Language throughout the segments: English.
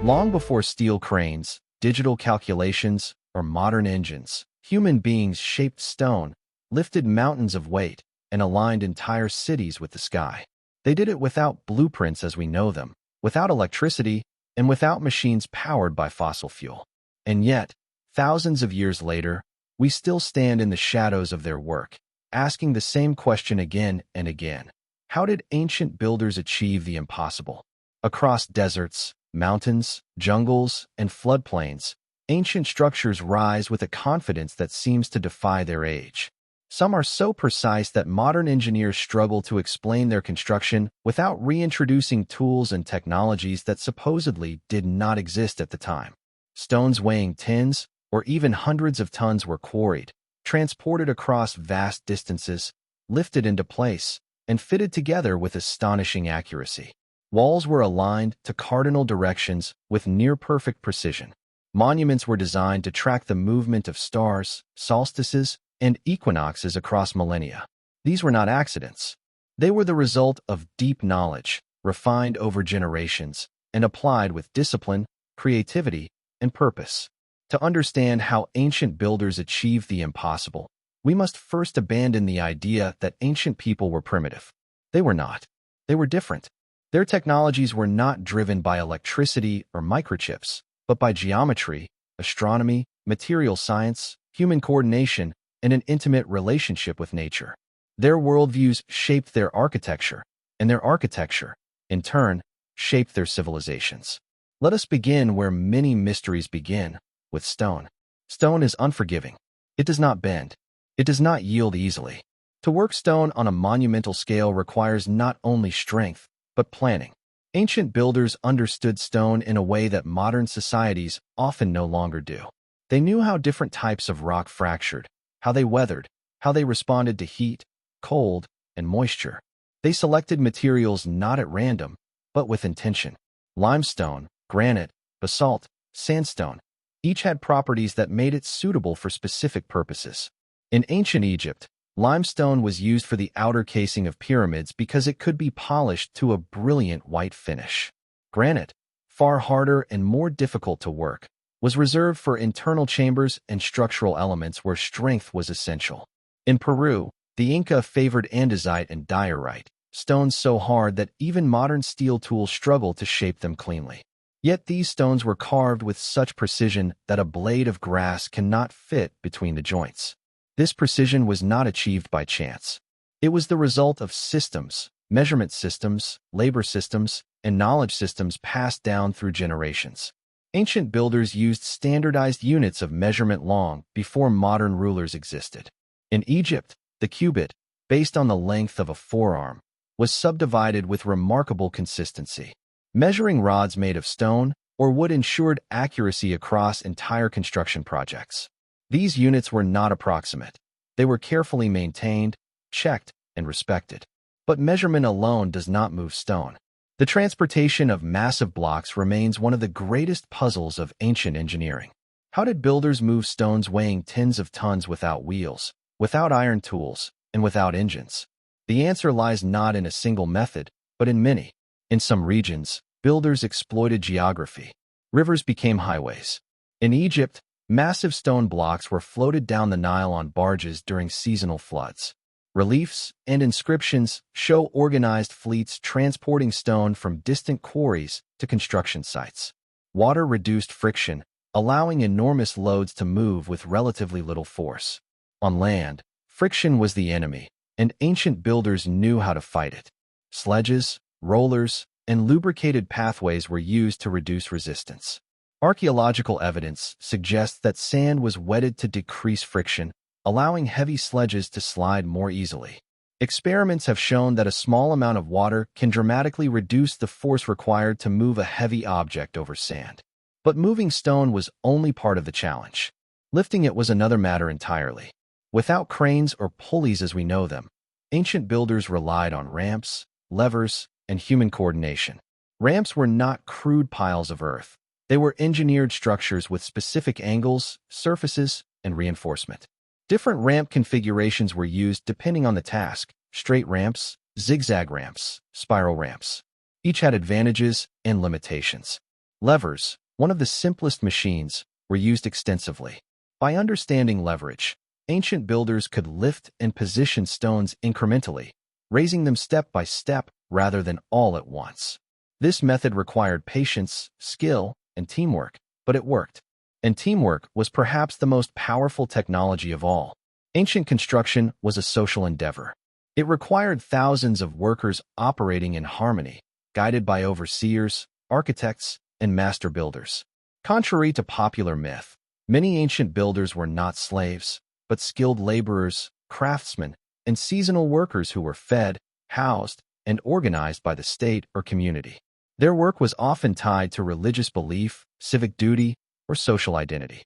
Long before steel cranes, digital calculations, or modern engines, human beings shaped stone, lifted mountains of weight, and aligned entire cities with the sky. They did it without blueprints as we know them, without electricity, and without machines powered by fossil fuel. And yet, thousands of years later, we still stand in the shadows of their work, asking the same question again and again. How did ancient builders achieve the impossible? Across deserts, mountains, jungles, and floodplains, ancient structures rise with a confidence that seems to defy their age. Some are so precise that modern engineers struggle to explain their construction without reintroducing tools and technologies that supposedly did not exist at the time. Stones weighing tens or even hundreds of tons were quarried, transported across vast distances, lifted into place, and fitted together with astonishing accuracy. Walls were aligned to cardinal directions with near-perfect precision. Monuments were designed to track the movement of stars, solstices, and equinoxes across millennia. These were not accidents. They were the result of deep knowledge, refined over generations, and applied with discipline, creativity, and purpose. To understand how ancient builders achieved the impossible, we must first abandon the idea that ancient people were primitive. They were not. They were different. Their technologies were not driven by electricity or microchips, but by geometry, astronomy, material science, human coordination, and an intimate relationship with nature. Their worldviews shaped their architecture, and their architecture, in turn, shaped their civilizations. Let us begin where many mysteries begin, with stone. Stone is unforgiving. It does not bend. It does not yield easily. To work stone on a monumental scale requires not only strength, but planning. Ancient builders understood stone in a way that modern societies often no longer do. They knew how different types of rock fractured, how they weathered, how they responded to heat, cold, and moisture. They selected materials not at random, but with intention. Limestone, granite, basalt, sandstone, each had properties that made it suitable for specific purposes. In ancient Egypt, limestone was used for the outer casing of pyramids because it could be polished to a brilliant white finish. Granite, far harder and more difficult to work, was reserved for internal chambers and structural elements where strength was essential. In Peru, the Inca favored andesite and diorite, stones so hard that even modern steel tools struggle to shape them cleanly. Yet these stones were carved with such precision that a blade of grass cannot fit between the joints. This precision was not achieved by chance. It was the result of systems, measurement systems, labor systems, and knowledge systems passed down through generations. Ancient builders used standardized units of measurement long before modern rulers existed. In Egypt, the cubit, based on the length of a forearm, was subdivided with remarkable consistency. Measuring rods made of stone or wood ensured accuracy across entire construction projects. These units were not approximate. They were carefully maintained, checked, and respected. But measurement alone does not move stone. The transportation of massive blocks remains one of the greatest puzzles of ancient engineering. How did builders move stones weighing tens of tons without wheels, without iron tools, and without engines? The answer lies not in a single method, but in many. In some regions, builders exploited geography. Rivers became highways. In Egypt, massive stone blocks were floated down the Nile on barges during seasonal floods. Reliefs and inscriptions show organized fleets transporting stone from distant quarries to construction sites. Water reduced friction, allowing enormous loads to move with relatively little force. On land, friction was the enemy, and ancient builders knew how to fight it. Sledges, rollers, and lubricated pathways were used to reduce resistance. Archaeological evidence suggests that sand was wetted to decrease friction, allowing heavy sledges to slide more easily. Experiments have shown that a small amount of water can dramatically reduce the force required to move a heavy object over sand. But moving stone was only part of the challenge. Lifting it was another matter entirely. Without cranes or pulleys as we know them, ancient builders relied on ramps, levers, and human coordination. Ramps were not crude piles of earth. They were engineered structures with specific angles, surfaces, and reinforcement. Different ramp configurations were used depending on the task: straight ramps, zigzag ramps, spiral ramps. Each had advantages and limitations. Levers, one of the simplest machines, were used extensively. By understanding leverage, ancient builders could lift and position stones incrementally, raising them step by step rather than all at once. This method required patience, skill, and teamwork, but it worked. And teamwork was perhaps the most powerful technology of all. Ancient construction was a social endeavor. It required thousands of workers operating in harmony, guided by overseers, architects, and master builders. Contrary to popular myth, many ancient builders were not slaves, but skilled laborers, craftsmen, and seasonal workers who were fed, housed, and organized by the state or community. Their work was often tied to religious belief, civic duty, or social identity.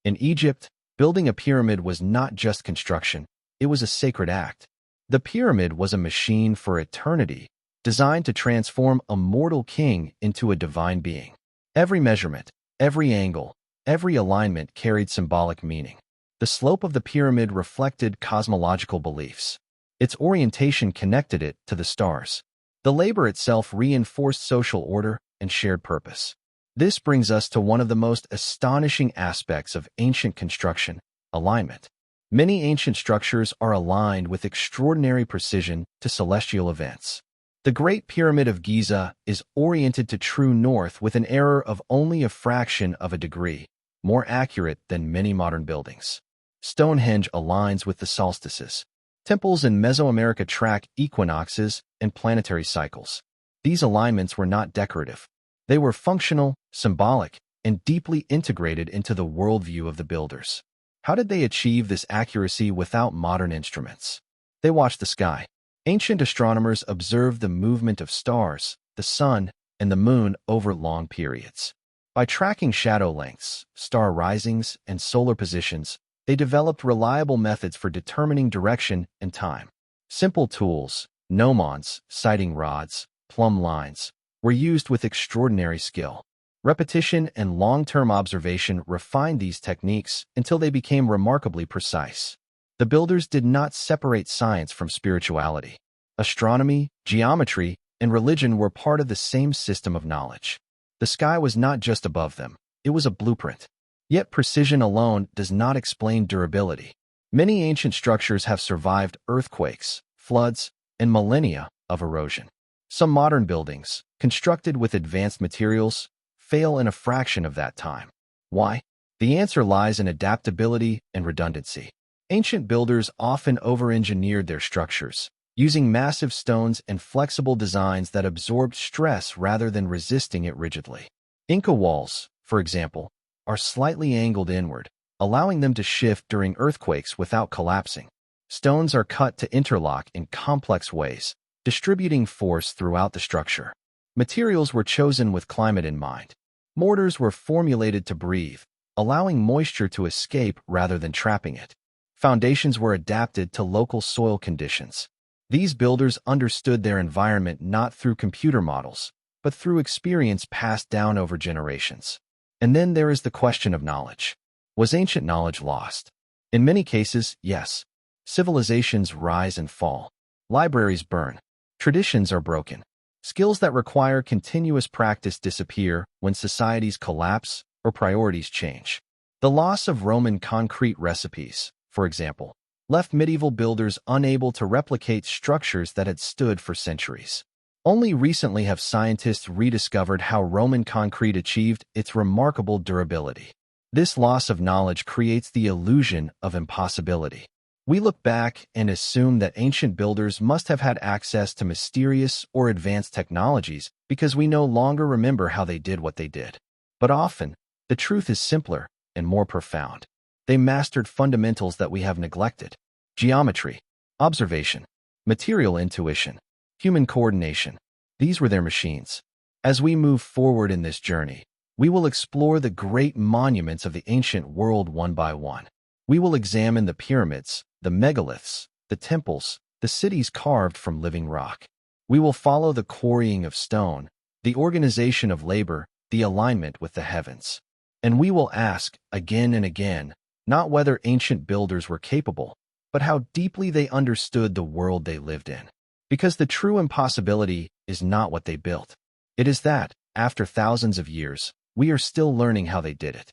In Egypt, building a pyramid was not just construction, it was a sacred act. The pyramid was a machine for eternity, designed to transform a mortal king into a divine being. Every measurement, every angle, every alignment carried symbolic meaning. The slope of the pyramid reflected cosmological beliefs. Its orientation connected it to the stars. The labor itself reinforced social order and shared purpose. This brings us to one of the most astonishing aspects of ancient construction: alignment. Many ancient structures are aligned with extraordinary precision to celestial events. The Great Pyramid of Giza is oriented to true north with an error of only a fraction of a degree, more accurate than many modern buildings. Stonehenge aligns with the solstices. Temples in Mesoamerica track equinoxes and planetary cycles. These alignments were not decorative. They were functional, symbolic, and deeply integrated into the worldview of the builders. How did they achieve this accuracy without modern instruments? They watched the sky. Ancient astronomers observed the movement of stars, the sun, and the moon over long periods. By tracking shadow lengths, star risings, and solar positions, they developed reliable methods for determining direction and time. Simple tools, gnomons, sighting rods, plumb lines, were used with extraordinary skill. Repetition and long-term observation refined these techniques until they became remarkably precise. The builders did not separate science from spirituality. Astronomy, geometry, and religion were part of the same system of knowledge. The sky was not just above them, it was a blueprint. Yet precision alone does not explain durability. Many ancient structures have survived earthquakes, floods, and millennia of erosion. Some modern buildings, constructed with advanced materials, fail in a fraction of that time. Why? The answer lies in adaptability and redundancy. Ancient builders often over-engineered their structures, using massive stones and flexible designs that absorbed stress rather than resisting it rigidly. Inca walls, for example, are slightly angled inward, allowing them to shift during earthquakes without collapsing. Stones are cut to interlock in complex ways, distributing force throughout the structure. Materials were chosen with climate in mind. Mortars were formulated to breathe, allowing moisture to escape rather than trapping it. Foundations were adapted to local soil conditions. These builders understood their environment not through computer models, but through experience passed down over generations. And then there is the question of knowledge. Was ancient knowledge lost? In many cases, yes. Civilizations rise and fall. Libraries burn. Traditions are broken. Skills that require continuous practice disappear when societies collapse or priorities change. The loss of Roman concrete recipes, for example, left medieval builders unable to replicate structures that had stood for centuries. Only recently have scientists rediscovered how Roman concrete achieved its remarkable durability. This loss of knowledge creates the illusion of impossibility. We look back and assume that ancient builders must have had access to mysterious or advanced technologies because we no longer remember how they did what they did. But often, the truth is simpler and more profound. They mastered fundamentals that we have neglected: geometry, observation, material intuition, human coordination. These were their machines. As we move forward in this journey, we will explore the great monuments of the ancient world one by one. We will examine the pyramids, the megaliths, the temples, the cities carved from living rock. We will follow the quarrying of stone, the organization of labor, the alignment with the heavens. And we will ask, again and again, not whether ancient builders were capable, but how deeply they understood the world they lived in. Because the true impossibility is not what they built. It is that, after thousands of years, we are still learning how they did it.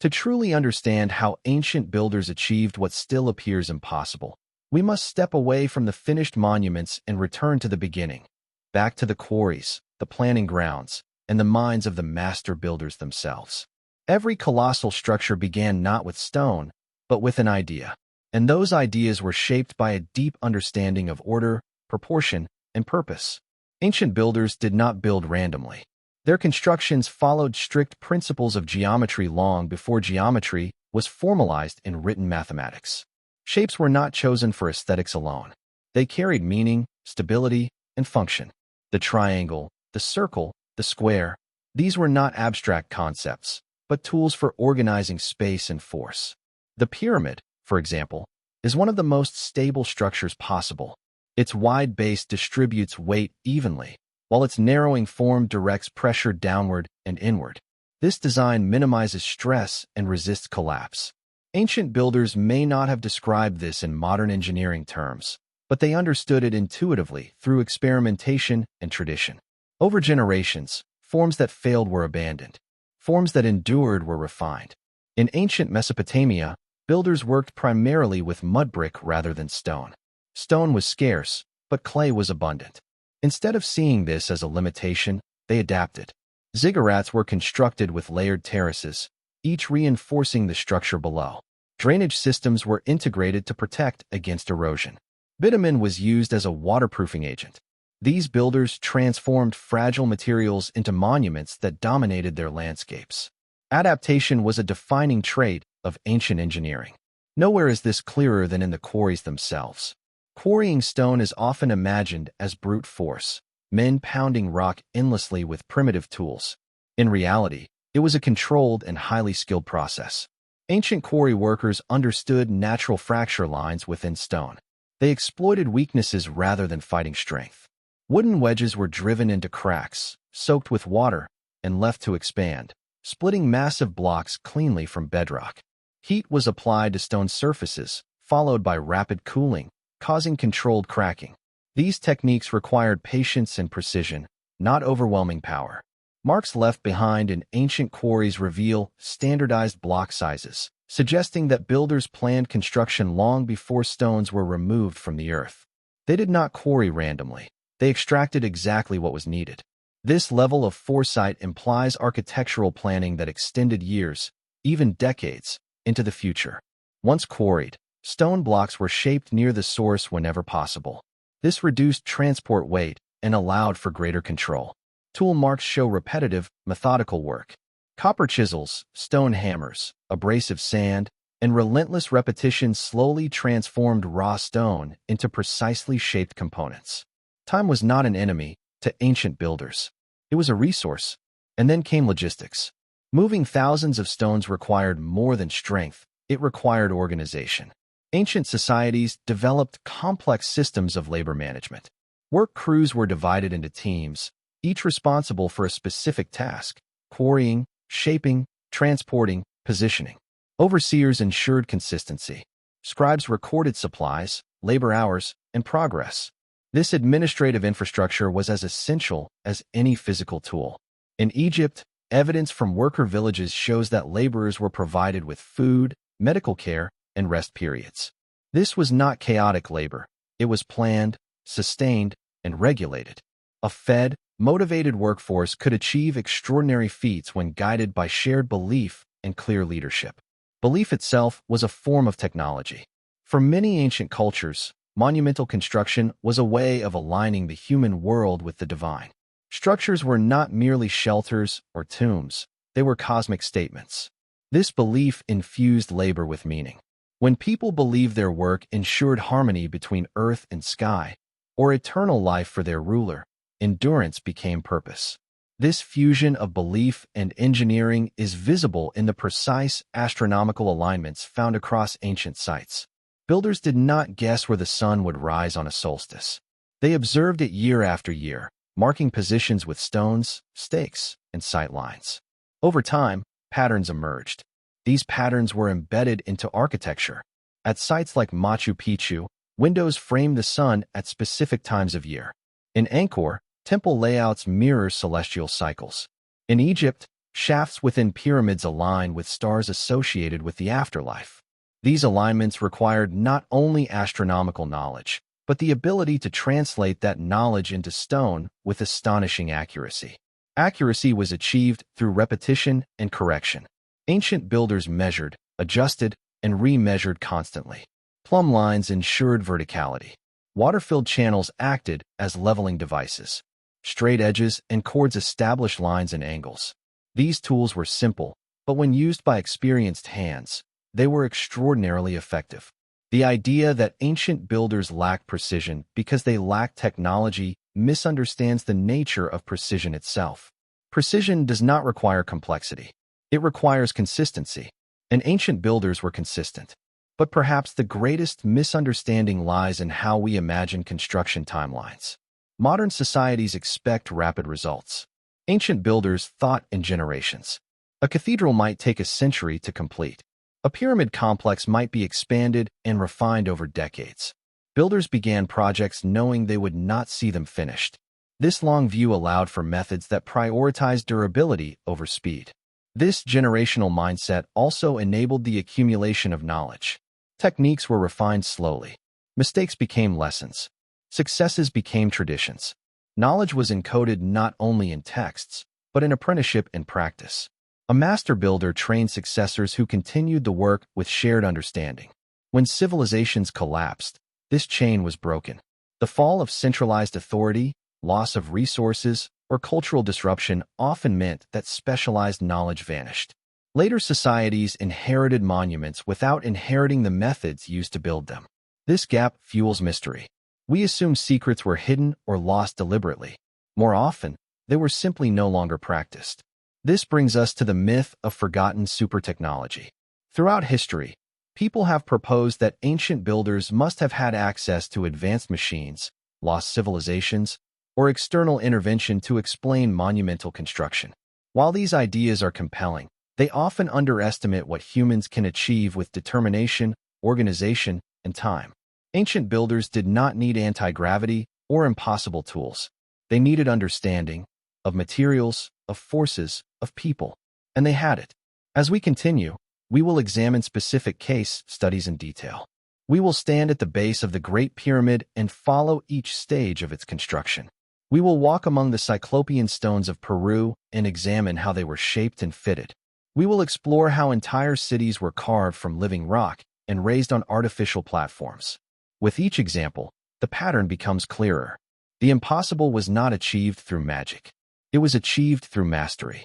To truly understand how ancient builders achieved what still appears impossible, we must step away from the finished monuments and return to the beginning, back to the quarries, the planning grounds, and the minds of the master builders themselves. Every colossal structure began not with stone, but with an idea. And those ideas were shaped by a deep understanding of order, proportion, and purpose. Ancient builders did not build randomly. Their constructions followed strict principles of geometry long before geometry was formalized in written mathematics. Shapes were not chosen for aesthetics alone. They carried meaning, stability, and function. The triangle, the circle, the square, these were not abstract concepts, but tools for organizing space and force. The pyramid, for example, is one of the most stable structures possible. Its wide base distributes weight evenly, while its narrowing form directs pressure downward and inward. This design minimizes stress and resists collapse. Ancient builders may not have described this in modern engineering terms, but they understood it intuitively through experimentation and tradition. Over generations, forms that failed were abandoned. Forms that endured were refined. In ancient Mesopotamia, builders worked primarily with mud brick rather than stone. Stone was scarce, but clay was abundant. Instead of seeing this as a limitation, they adapted. Ziggurats were constructed with layered terraces, each reinforcing the structure below. Drainage systems were integrated to protect against erosion. Bitumen was used as a waterproofing agent. These builders transformed fragile materials into monuments that dominated their landscapes. Adaptation was a defining trait of ancient engineering. Nowhere is this clearer than in the quarries themselves. Quarrying stone is often imagined as brute force, men pounding rock endlessly with primitive tools. In reality, it was a controlled and highly skilled process. Ancient quarry workers understood natural fracture lines within stone. They exploited weaknesses rather than fighting strength. Wooden wedges were driven into cracks, soaked with water, and left to expand, splitting massive blocks cleanly from bedrock. Heat was applied to stone surfaces, followed by rapid cooling, causing controlled cracking. These techniques required patience and precision, not overwhelming power. Marks left behind in ancient quarries reveal standardized block sizes, suggesting that builders planned construction long before stones were removed from the earth. They did not quarry randomly. They extracted exactly what was needed. This level of foresight implies architectural planning that extended years, even decades, into the future. Once quarried, stone blocks were shaped near the source whenever possible. This reduced transport weight and allowed for greater control. Tool marks show repetitive, methodical work. Copper chisels, stone hammers, abrasive sand, and relentless repetition slowly transformed raw stone into precisely shaped components. Time was not an enemy to ancient builders. It was a resource. And then came logistics. Moving thousands of stones required more than strength. It required organization. Ancient societies developed complex systems of labor management. Work crews were divided into teams, each responsible for a specific task: quarrying, shaping, transporting, positioning. Overseers ensured consistency. Scribes recorded supplies, labor hours, and progress. This administrative infrastructure was as essential as any physical tool. In Egypt, evidence from worker villages shows that laborers were provided with food, medical care, and rest periods. This was not chaotic labor. It was planned, sustained, and regulated. A fed, motivated workforce could achieve extraordinary feats when guided by shared belief and clear leadership. Belief itself was a form of technology. For many ancient cultures, monumental construction was a way of aligning the human world with the divine. Structures were not merely shelters or tombs. They were cosmic statements. This belief infused labor with meaning. When people believed their work ensured harmony between earth and sky, or eternal life for their ruler, endurance became purpose. This fusion of belief and engineering is visible in the precise astronomical alignments found across ancient sites. Builders did not guess where the sun would rise on a solstice. They observed it year after year, marking positions with stones, stakes, and sight lines. Over time, patterns emerged. These patterns were embedded into architecture. At sites like Machu Picchu, windows frame the sun at specific times of year. In Angkor, temple layouts mirror celestial cycles. In Egypt, shafts within pyramids align with stars associated with the afterlife. These alignments required not only astronomical knowledge, but the ability to translate that knowledge into stone with astonishing accuracy. Accuracy was achieved through repetition and correction. Ancient builders measured, adjusted, and remeasured constantly. Plumb lines ensured verticality. Water-filled channels acted as leveling devices. Straight edges and chords established lines and angles. These tools were simple, but when used by experienced hands, they were extraordinarily effective. The idea that ancient builders lacked precision because they lacked technology misunderstands the nature of precision itself. Precision does not require complexity. It requires consistency, and ancient builders were consistent. But perhaps the greatest misunderstanding lies in how we imagine construction timelines. Modern societies expect rapid results. Ancient builders thought in generations. A cathedral might take a century to complete. A pyramid complex might be expanded and refined over decades. Builders began projects knowing they would not see them finished. This long view allowed for methods that prioritized durability over speed. This generational mindset also enabled the accumulation of knowledge. Techniques were refined slowly. Mistakes became lessons. Successes became traditions. Knowledge was encoded not only in texts, but in apprenticeship and practice. A master builder trained successors who continued the work with shared understanding. When civilizations collapsed, this chain was broken. The fall of centralized authority, loss of resources, or cultural disruption often meant that specialized knowledge vanished. Later societies inherited monuments without inheriting the methods used to build them. This gap fuels mystery. We assume secrets were hidden or lost deliberately. More often, they were simply no longer practiced. This brings us to the myth of forgotten supertechnology. Throughout history, people have proposed that ancient builders must have had access to advanced machines, lost civilizations, or external intervention to explain monumental construction. While these ideas are compelling, they often underestimate what humans can achieve with determination, organization, and time. Ancient builders did not need anti-gravity or impossible tools. They needed understanding of materials, of forces, of people, and they had it. As we continue, we will examine specific case studies in detail. We will stand at the base of the Great Pyramid and follow each stage of its construction. We will walk among the Cyclopean stones of Peru and examine how they were shaped and fitted. We will explore how entire cities were carved from living rock and raised on artificial platforms. With each example, the pattern becomes clearer. The impossible was not achieved through magic. It was achieved through mastery.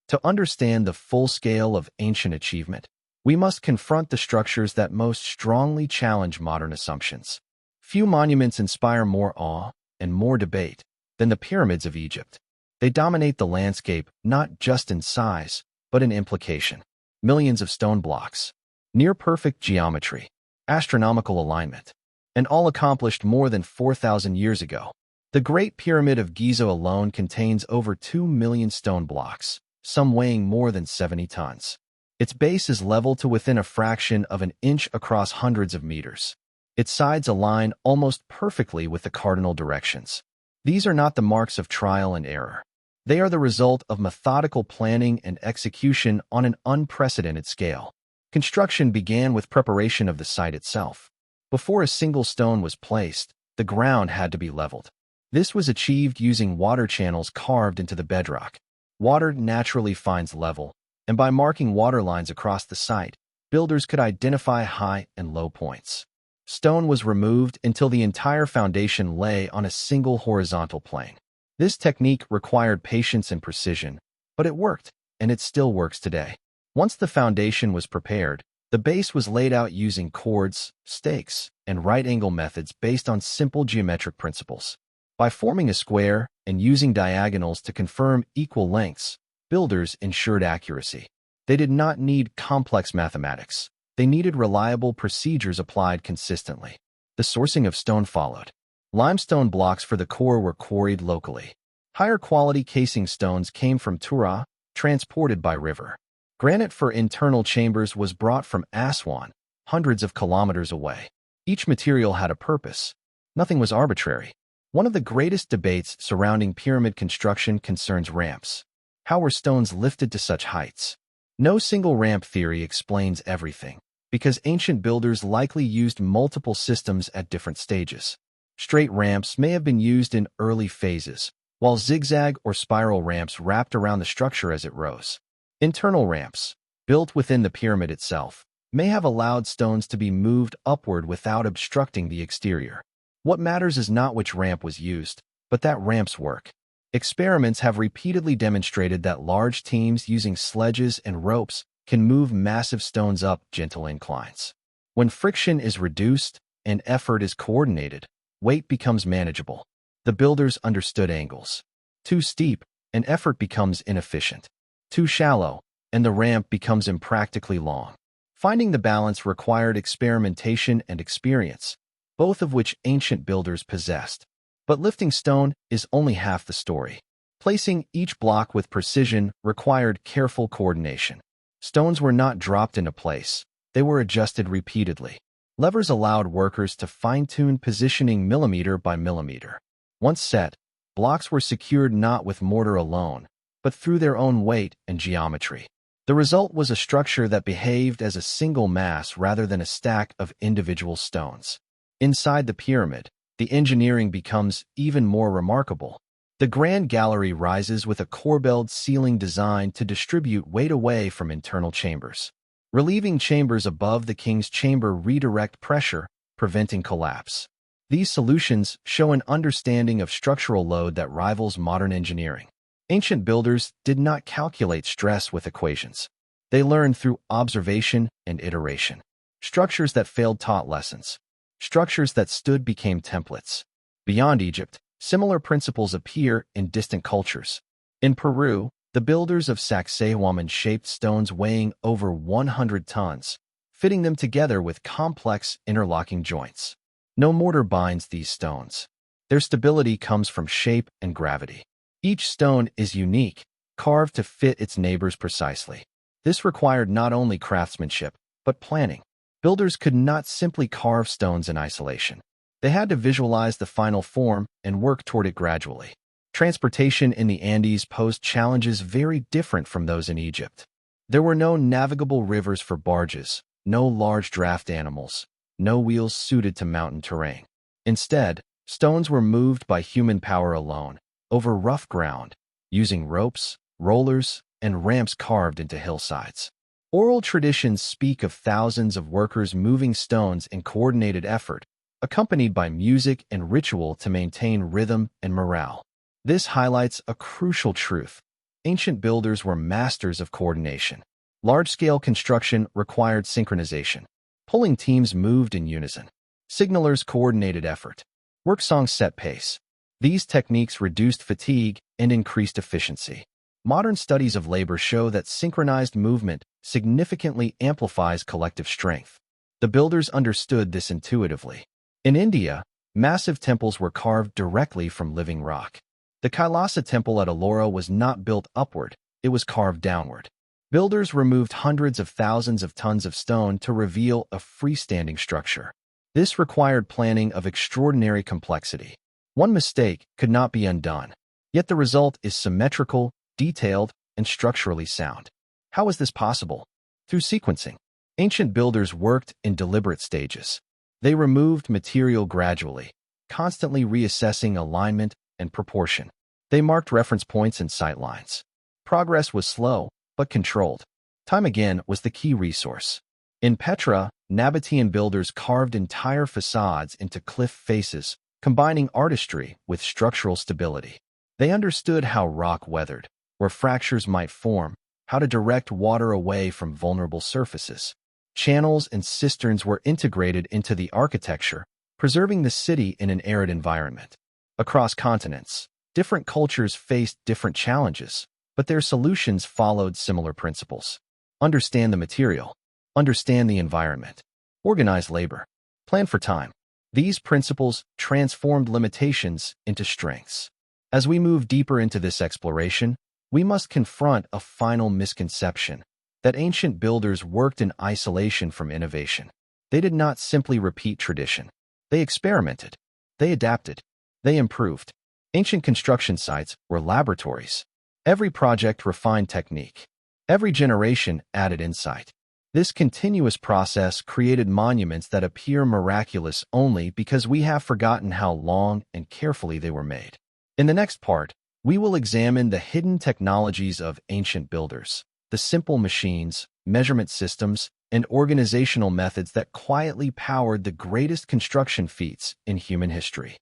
To understand the full scale of ancient achievement, we must confront the structures that most strongly challenge modern assumptions. Few monuments inspire more awe and more debate than the pyramids of Egypt. They dominate the landscape not just in size, but in implication. Millions of stone blocks, near-perfect geometry, astronomical alignment, and all accomplished more than 4,000 years ago. The Great Pyramid of Giza alone contains over 2 million stone blocks, some weighing more than 70 tons. Its base is level to within a fraction of an inch across hundreds of meters. Its sides align almost perfectly with the cardinal directions. These are not the marks of trial and error. They are the result of methodical planning and execution on an unprecedented scale. Construction began with preparation of the site itself. Before a single stone was placed, the ground had to be leveled. This was achieved using water channels carved into the bedrock. Water naturally finds level, and by marking water lines across the site, builders could identify high and low points. Stone was removed until the entire foundation lay on a single horizontal plane. This technique required patience and precision, but it worked, and it still works today. Once the foundation was prepared, the base was laid out using chords, stakes, and right-angle methods based on simple geometric principles. By forming a square and using diagonals to confirm equal lengths, builders ensured accuracy. They did not need complex mathematics. They needed reliable procedures applied consistently. The sourcing of stone followed. Limestone blocks for the core were quarried locally. Higher quality casing stones came from Tura, transported by river. Granite for internal chambers was brought from Aswan, hundreds of kilometers away. Each material had a purpose. Nothing was arbitrary. One of the greatest debates surrounding pyramid construction concerns ramps. How were stones lifted to such heights? No single ramp theory explains everything, because ancient builders likely used multiple systems at different stages. Straight ramps may have been used in early phases, while zigzag or spiral ramps wrapped around the structure as it rose. Internal ramps, built within the pyramid itself, may have allowed stones to be moved upward without obstructing the exterior. What matters is not which ramp was used, but that ramps work. Experiments have repeatedly demonstrated that large teams using sledges and ropes can move massive stones up gentle inclines. When friction is reduced and effort is coordinated, weight becomes manageable. The builders understood angles. Too steep, and effort becomes inefficient. Too shallow, and the ramp becomes impractically long. Finding the balance required experimentation and experience, both of which ancient builders possessed. But lifting stone is only half the story. Placing each block with precision required careful coordination. Stones were not dropped into place. They were adjusted repeatedly. Levers allowed workers to fine-tune positioning millimeter by millimeter. Once set, blocks were secured not with mortar alone, but through their own weight and geometry. The result was a structure that behaved as a single mass rather than a stack of individual stones. Inside the pyramid, the engineering becomes even more remarkable. The Grand Gallery rises with a corbelled ceiling designed to distribute weight away from internal chambers. Relieving chambers above the king's chamber redirect pressure, preventing collapse. These solutions show an understanding of structural load that rivals modern engineering. Ancient builders did not calculate stress with equations. They learned through observation and iteration. Structures that failed taught lessons. Structures that stood became templates. Beyond Egypt, similar principles appear in distant cultures. In Peru, the builders of Sacsayhuaman shaped stones weighing over 100 tons, fitting them together with complex interlocking joints. No mortar binds these stones. Their stability comes from shape and gravity. Each stone is unique, carved to fit its neighbors precisely. This required not only craftsmanship, but planning. Builders could not simply carve stones in isolation. They had to visualize the final form and work toward it gradually. Transportation in the Andes posed challenges very different from those in Egypt. There were no navigable rivers for barges, no large draft animals, no wheels suited to mountain terrain. Instead, stones were moved by human power alone, over rough ground, using ropes, rollers, and ramps carved into hillsides. Oral traditions speak of thousands of workers moving stones in coordinated effort, accompanied by music and ritual to maintain rhythm and morale. This highlights a crucial truth. Ancient builders were masters of coordination. Large-scale construction required synchronization. Pulling teams moved in unison. Signalers coordinated effort. Work songs set pace. These techniques reduced fatigue and increased efficiency. Modern studies of labor show that synchronized movement significantly amplifies collective strength. The builders understood this intuitively. In India, massive temples were carved directly from living rock. The Kailasa temple at Ellora was not built upward, it was carved downward. Builders removed hundreds of thousands of tons of stone to reveal a freestanding structure. This required planning of extraordinary complexity. One mistake could not be undone, yet the result is symmetrical, detailed, and structurally sound. How is this possible? Through sequencing. Ancient builders worked in deliberate stages. They removed material gradually, constantly reassessing alignment and proportion. They marked reference points and sight lines. Progress was slow, but controlled. Time again was the key resource. In Petra, Nabatean builders carved entire facades into cliff faces, combining artistry with structural stability. They understood how rock weathered, where fractures might form, how to direct water away from vulnerable surfaces. Channels and cisterns were integrated into the architecture, preserving the city in an arid environment. Across continents, different cultures faced different challenges, but their solutions followed similar principles. Understand the material. Understand the environment. Organize labor. Plan for time. These principles transformed limitations into strengths. As we move deeper into this exploration, we must confront a final misconception, that ancient builders worked in isolation from innovation. They did not simply repeat tradition. They experimented. They adapted. They improved. Ancient construction sites were laboratories. Every project refined technique. Every generation added insight. This continuous process created monuments that appear miraculous only because we have forgotten how long and carefully they were made. In the next part, we will examine the hidden technologies of ancient builders, the simple machines, measurement systems, and organizational methods that quietly powered the greatest construction feats in human history.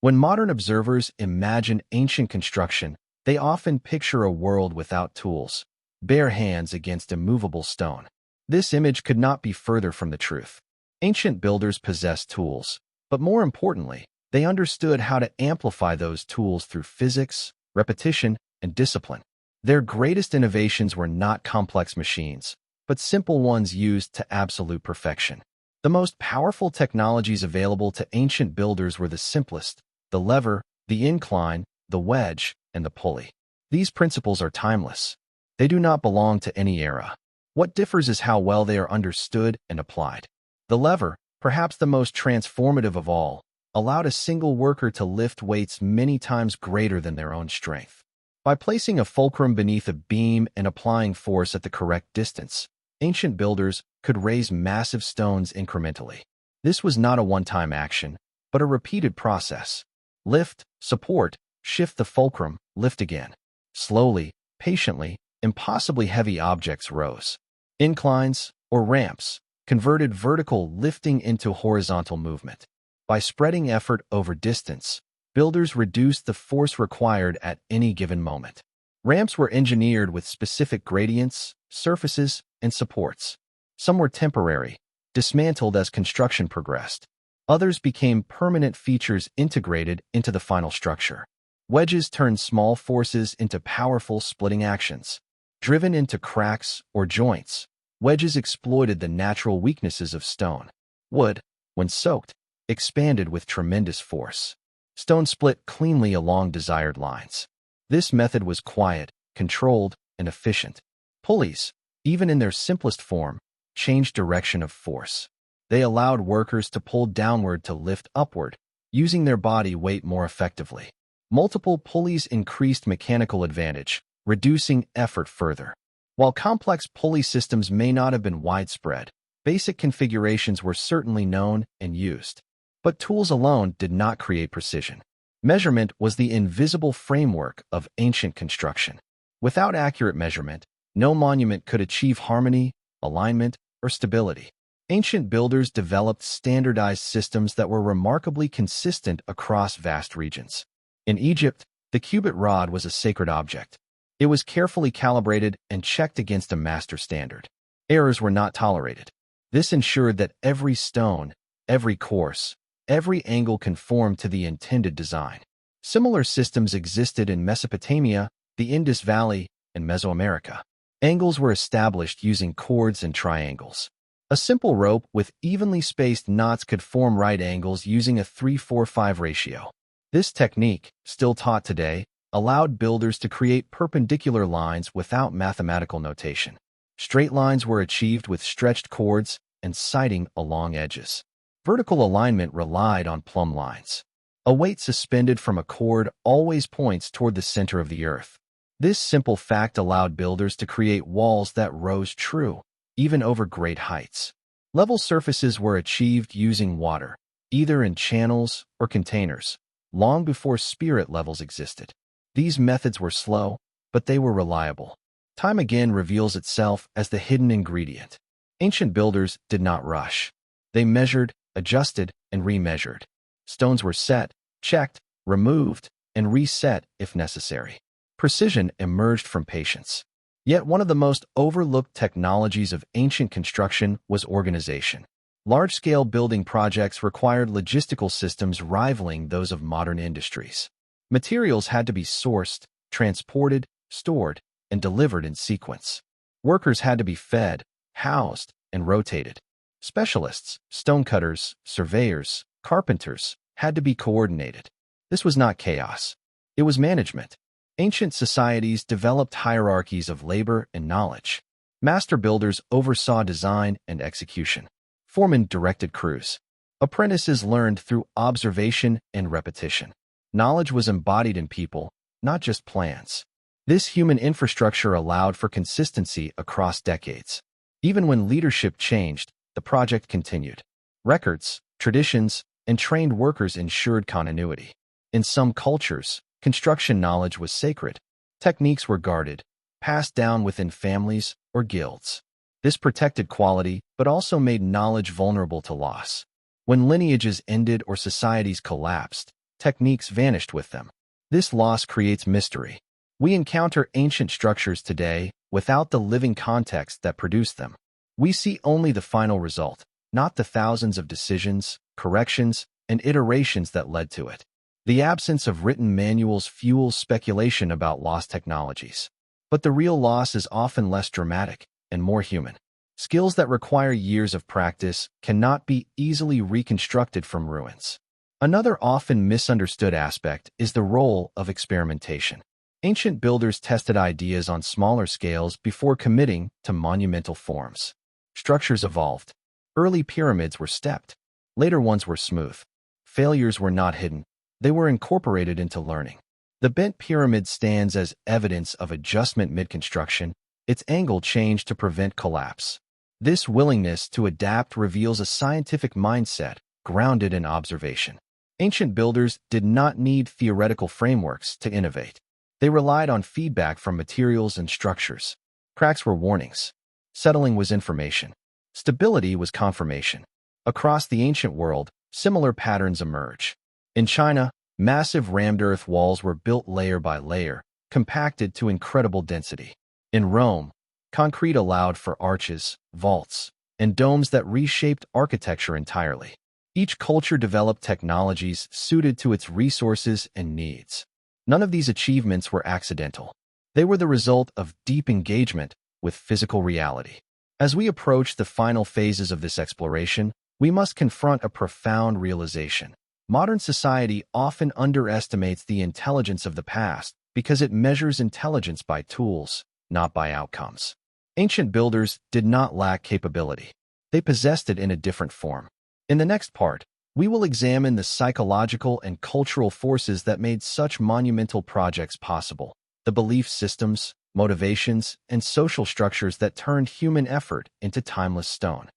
When modern observers imagine ancient construction, they often picture a world without tools, bare hands against immovable stone. This image could not be further from the truth. Ancient builders possessed tools, but more importantly, they understood how to amplify those tools through physics, repetition, and discipline. Their greatest innovations were not complex machines, but simple ones used to absolute perfection. The most powerful technologies available to ancient builders were the simplest: the lever, the incline, the wedge, and the pulley. These principles are timeless. They do not belong to any era. What differs is how well they are understood and applied. The lever, perhaps the most transformative of all, allowed a single worker to lift weights many times greater than their own strength. By placing a fulcrum beneath a beam and applying force at the correct distance, ancient builders could raise massive stones incrementally. This was not a one-time action, but a repeated process. Lift, support, shift the fulcrum, lift again. Slowly, patiently, impossibly heavy objects rose. Inclines, or ramps, converted vertical lifting into horizontal movement. By spreading effort over distance, builders reduced the force required at any given moment. Ramps were engineered with specific gradients, surfaces, and supports. Some were temporary, dismantled as construction progressed. Others became permanent features integrated into the final structure. Wedges turned small forces into powerful splitting actions. Driven into cracks or joints, wedges exploited the natural weaknesses of stone. Wood, when soaked, expanded with tremendous force. Stone split cleanly along desired lines. This method was quiet, controlled, and efficient. Pulleys, even in their simplest form, changed direction of force. They allowed workers to pull downward to lift upward, using their body weight more effectively. Multiple pulleys increased mechanical advantage, reducing effort further. While complex pulley systems may not have been widespread, basic configurations were certainly known and used. But tools alone did not create precision. Measurement was the invisible framework of ancient construction. Without accurate measurement, no monument could achieve harmony, alignment, or stability. Ancient builders developed standardized systems that were remarkably consistent across vast regions. In Egypt, the cubit rod was a sacred object. It was carefully calibrated and checked against a master standard. Errors were not tolerated. This ensured that every stone, every course, every angle conformed to the intended design. Similar systems existed in Mesopotamia, the Indus Valley, and Mesoamerica. Angles were established using chords and triangles. A simple rope with evenly spaced knots could form right angles using a 3-4-5 ratio. This technique, still taught today, allowed builders to create perpendicular lines without mathematical notation. Straight lines were achieved with stretched chords and sighting along edges. Vertical alignment relied on plumb lines. A weight suspended from a cord always points toward the center of the earth. This simple fact allowed builders to create walls that rose true, even over great heights. Level surfaces were achieved using water, either in channels or containers, long before spirit levels existed. These methods were slow, but they were reliable. Time again reveals itself as the hidden ingredient. Ancient builders did not rush. They measured, adjusted, and remeasured. Stones were set, checked, removed, and reset if necessary. Precision emerged from patience. Yet one of the most overlooked technologies of ancient construction was organization. Large-scale building projects required logistical systems rivaling those of modern industries. Materials had to be sourced, transported, stored, and delivered in sequence. Workers had to be fed, housed, and rotated. Specialists, stonecutters, surveyors, carpenters, had to be coordinated. This was not chaos. It was management. Ancient societies developed hierarchies of labor and knowledge. Master builders oversaw design and execution. Foreman-directed crews. Apprentices learned through observation and repetition. Knowledge was embodied in people, not just plans. This human infrastructure allowed for consistency across decades. Even when leadership changed, the project continued. Records, traditions, and trained workers ensured continuity. In some cultures, construction knowledge was sacred. Techniques were guarded, passed down within families or guilds. This protected quality, but also made knowledge vulnerable to loss. When lineages ended or societies collapsed, techniques vanished with them. This loss creates mystery. We encounter ancient structures today without the living context that produced them. We see only the final result, not the thousands of decisions, corrections, and iterations that led to it. The absence of written manuals fuels speculation about lost technologies. But the real loss is often less dramatic and more human. Skills that require years of practice cannot be easily reconstructed from ruins. Another often misunderstood aspect is the role of experimentation. Ancient builders tested ideas on smaller scales before committing to monumental forms. Structures evolved. Early pyramids were stepped. Later ones were smooth. Failures were not hidden. They were incorporated into learning. The bent pyramid stands as evidence of adjustment mid-construction. Its angle changed to prevent collapse. This willingness to adapt reveals a scientific mindset grounded in observation. Ancient builders did not need theoretical frameworks to innovate. They relied on feedback from materials and structures. Cracks were warnings. Settling was information. Stability was confirmation. Across the ancient world, similar patterns emerge. In China, massive rammed earth walls were built layer by layer, compacted to incredible density. In Rome, concrete allowed for arches, vaults, and domes that reshaped architecture entirely. Each culture developed technologies suited to its resources and needs. None of these achievements were accidental. They were the result of deep engagement with physical reality. As we approach the final phases of this exploration, we must confront a profound realization. Modern society often underestimates the intelligence of the past because it measures intelligence by tools, not by outcomes. Ancient builders did not lack capability. They possessed it in a different form. In the next part, we will examine the psychological and cultural forces that made such monumental projects possible, the belief systems, motivations, and social structures that turned human effort into timeless stone.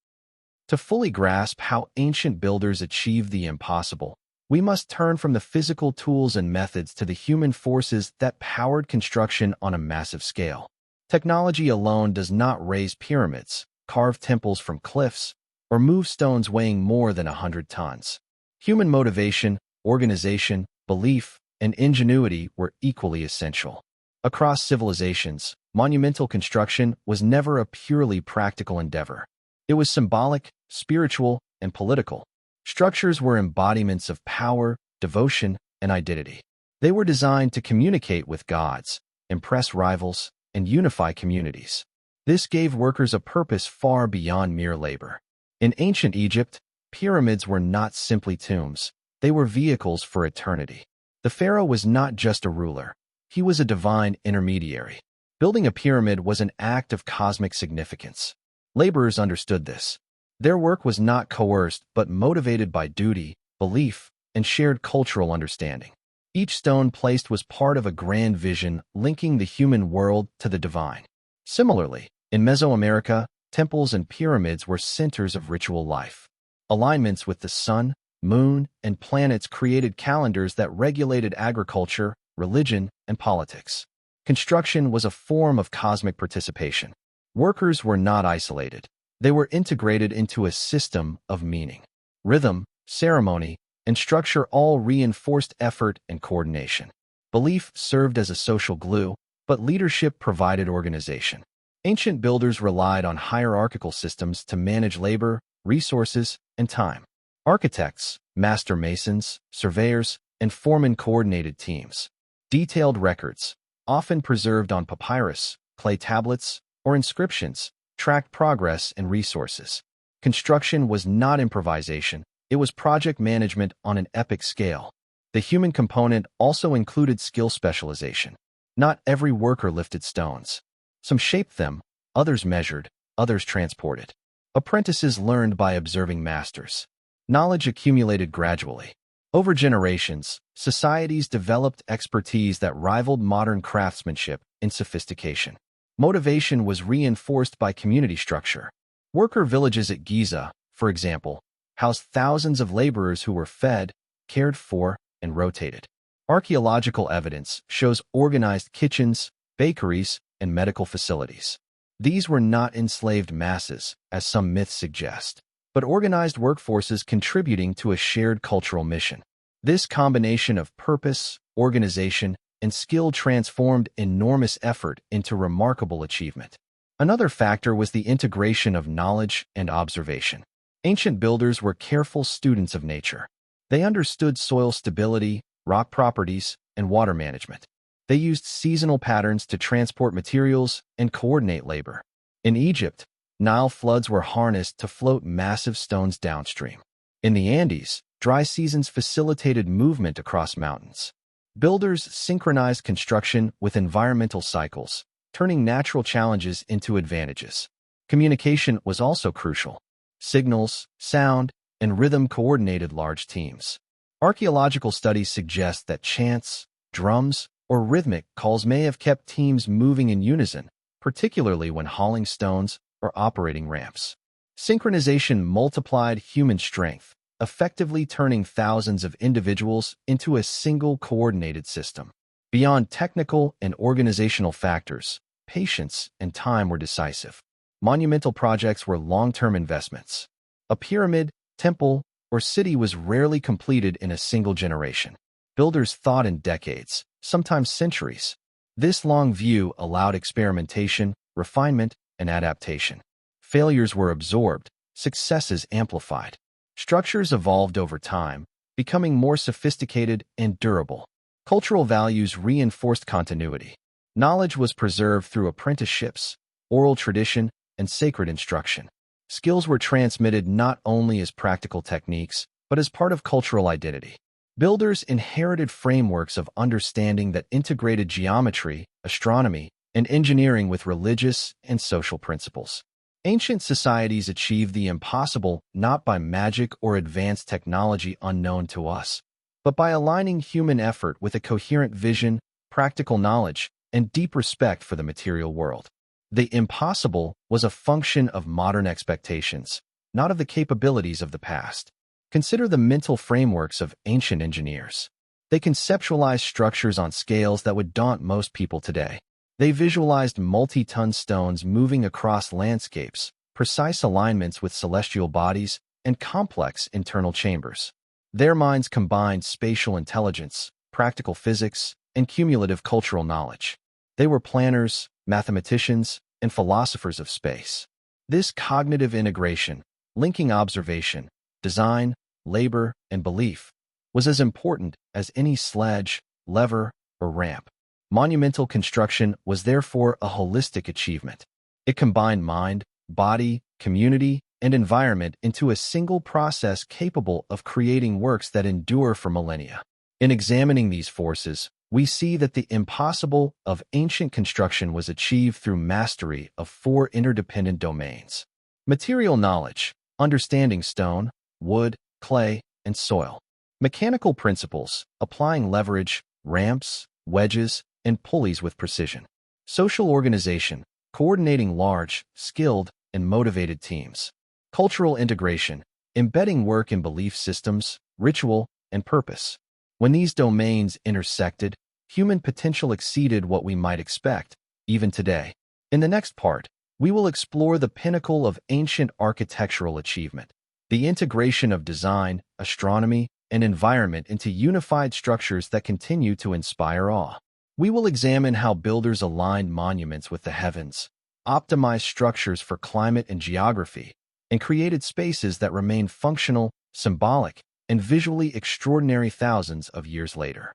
To fully grasp how ancient builders achieved the impossible, we must turn from the physical tools and methods to the human forces that powered construction on a massive scale. Technology alone does not raise pyramids, carve temples from cliffs, or move stones weighing more than 100 tons. Human motivation, organization, belief, and ingenuity were equally essential. Across civilizations, monumental construction was never a purely practical endeavor. It was symbolic, spiritual, and political. Structures were embodiments of power, devotion, and identity. They were designed to communicate with gods, impress rivals, and unify communities. This gave workers a purpose far beyond mere labor. In ancient Egypt, pyramids were not simply tombs. They were vehicles for eternity. The pharaoh was not just a ruler. He was a divine intermediary. Building a pyramid was an act of cosmic significance. Laborers understood this. Their work was not coerced but motivated by duty, belief, and shared cultural understanding. Each stone placed was part of a grand vision linking the human world to the divine. Similarly, in Mesoamerica, temples and pyramids were centers of ritual life. Alignments with the sun, moon, and planets created calendars that regulated agriculture, religion, and politics. Construction was a form of cosmic participation. Workers were not isolated. They were integrated into a system of meaning. Rhythm, ceremony, and structure all reinforced effort and coordination. Belief served as a social glue, but leadership provided organization. Ancient builders relied on hierarchical systems to manage labor, resources, and time. Architects, master masons, surveyors, and foremen coordinated teams. Detailed records, often preserved on papyrus, clay tablets, or inscriptions, tracked progress and resources. Construction was not improvisation, it was project management on an epic scale. The human component also included skill specialization. Not every worker lifted stones. Some shaped them, others measured, others transported. Apprentices learned by observing masters. Knowledge accumulated gradually. Over generations, societies developed expertise that rivaled modern craftsmanship in sophistication. Motivation was reinforced by community structure. Worker villages at Giza, for example, housed thousands of laborers who were fed, cared for, and rotated. Archaeological evidence shows organized kitchens, bakeries, and medical facilities. These were not enslaved masses, as some myths suggest, but organized workforces contributing to a shared cultural mission. This combination of purpose, organization, and skill transformed enormous effort into remarkable achievement. Another factor was the integration of knowledge and observation. Ancient builders were careful students of nature. They understood soil stability, rock properties, and water management. They used seasonal patterns to transport materials and coordinate labor. In Egypt, Nile floods were harnessed to float massive stones downstream. In the Andes, dry seasons facilitated movement across mountains. Builders synchronized construction with environmental cycles, turning natural challenges into advantages. Communication was also crucial. Signals, sound, and rhythm coordinated large teams. Archaeological studies suggest that chants, drums, or rhythmic calls may have kept teams moving in unison, particularly when hauling stones or operating ramps. Synchronization multiplied human strength, effectively turning thousands of individuals into a single coordinated system. Beyond technical and organizational factors, patience and time were decisive. Monumental projects were long-term investments. A pyramid, temple, or city was rarely completed in a single generation. Builders thought in decades, sometimes centuries. This long view allowed experimentation, refinement, and adaptation. Failures were absorbed, successes amplified. Structures evolved over time, becoming more sophisticated and durable. Cultural values reinforced continuity. Knowledge was preserved through apprenticeships, oral tradition, and sacred instruction. Skills were transmitted not only as practical techniques, but as part of cultural identity. Builders inherited frameworks of understanding that integrated geometry, astronomy, and engineering with religious and social principles. Ancient societies achieved the impossible not by magic or advanced technology unknown to us, but by aligning human effort with a coherent vision, practical knowledge, and deep respect for the material world. The impossible was a function of modern expectations, not of the capabilities of the past. Consider the mental frameworks of ancient engineers. They conceptualized structures on scales that would daunt most people today. They visualized multi-ton stones moving across landscapes, precise alignments with celestial bodies, and complex internal chambers. Their minds combined spatial intelligence, practical physics, and cumulative cultural knowledge. They were planners, mathematicians, and philosophers of space. This cognitive integration, linking observation, design, labor, and belief, was as important as any sledge, lever, or ramp. Monumental construction was therefore a holistic achievement. It combined mind, body, community, and environment into a single process capable of creating works that endure for millennia. In examining these forces, we see that the impossible of ancient construction was achieved through mastery of four interdependent domains: material knowledge, understanding stone, wood, clay, and soil; mechanical principles, applying leverage, ramps, wedges, and pulleys with precision; social organization, coordinating large, skilled, and motivated teams; cultural integration, embedding work in belief systems, ritual, and purpose. When these domains intersected, human potential exceeded what we might expect, even today. In the next part, we will explore the pinnacle of ancient architectural achievement, the integration of design, astronomy, and environment into unified structures that continue to inspire awe. We will examine how builders aligned monuments with the heavens, optimized structures for climate and geography, and created spaces that remain functional, symbolic, and visually extraordinary thousands of years later.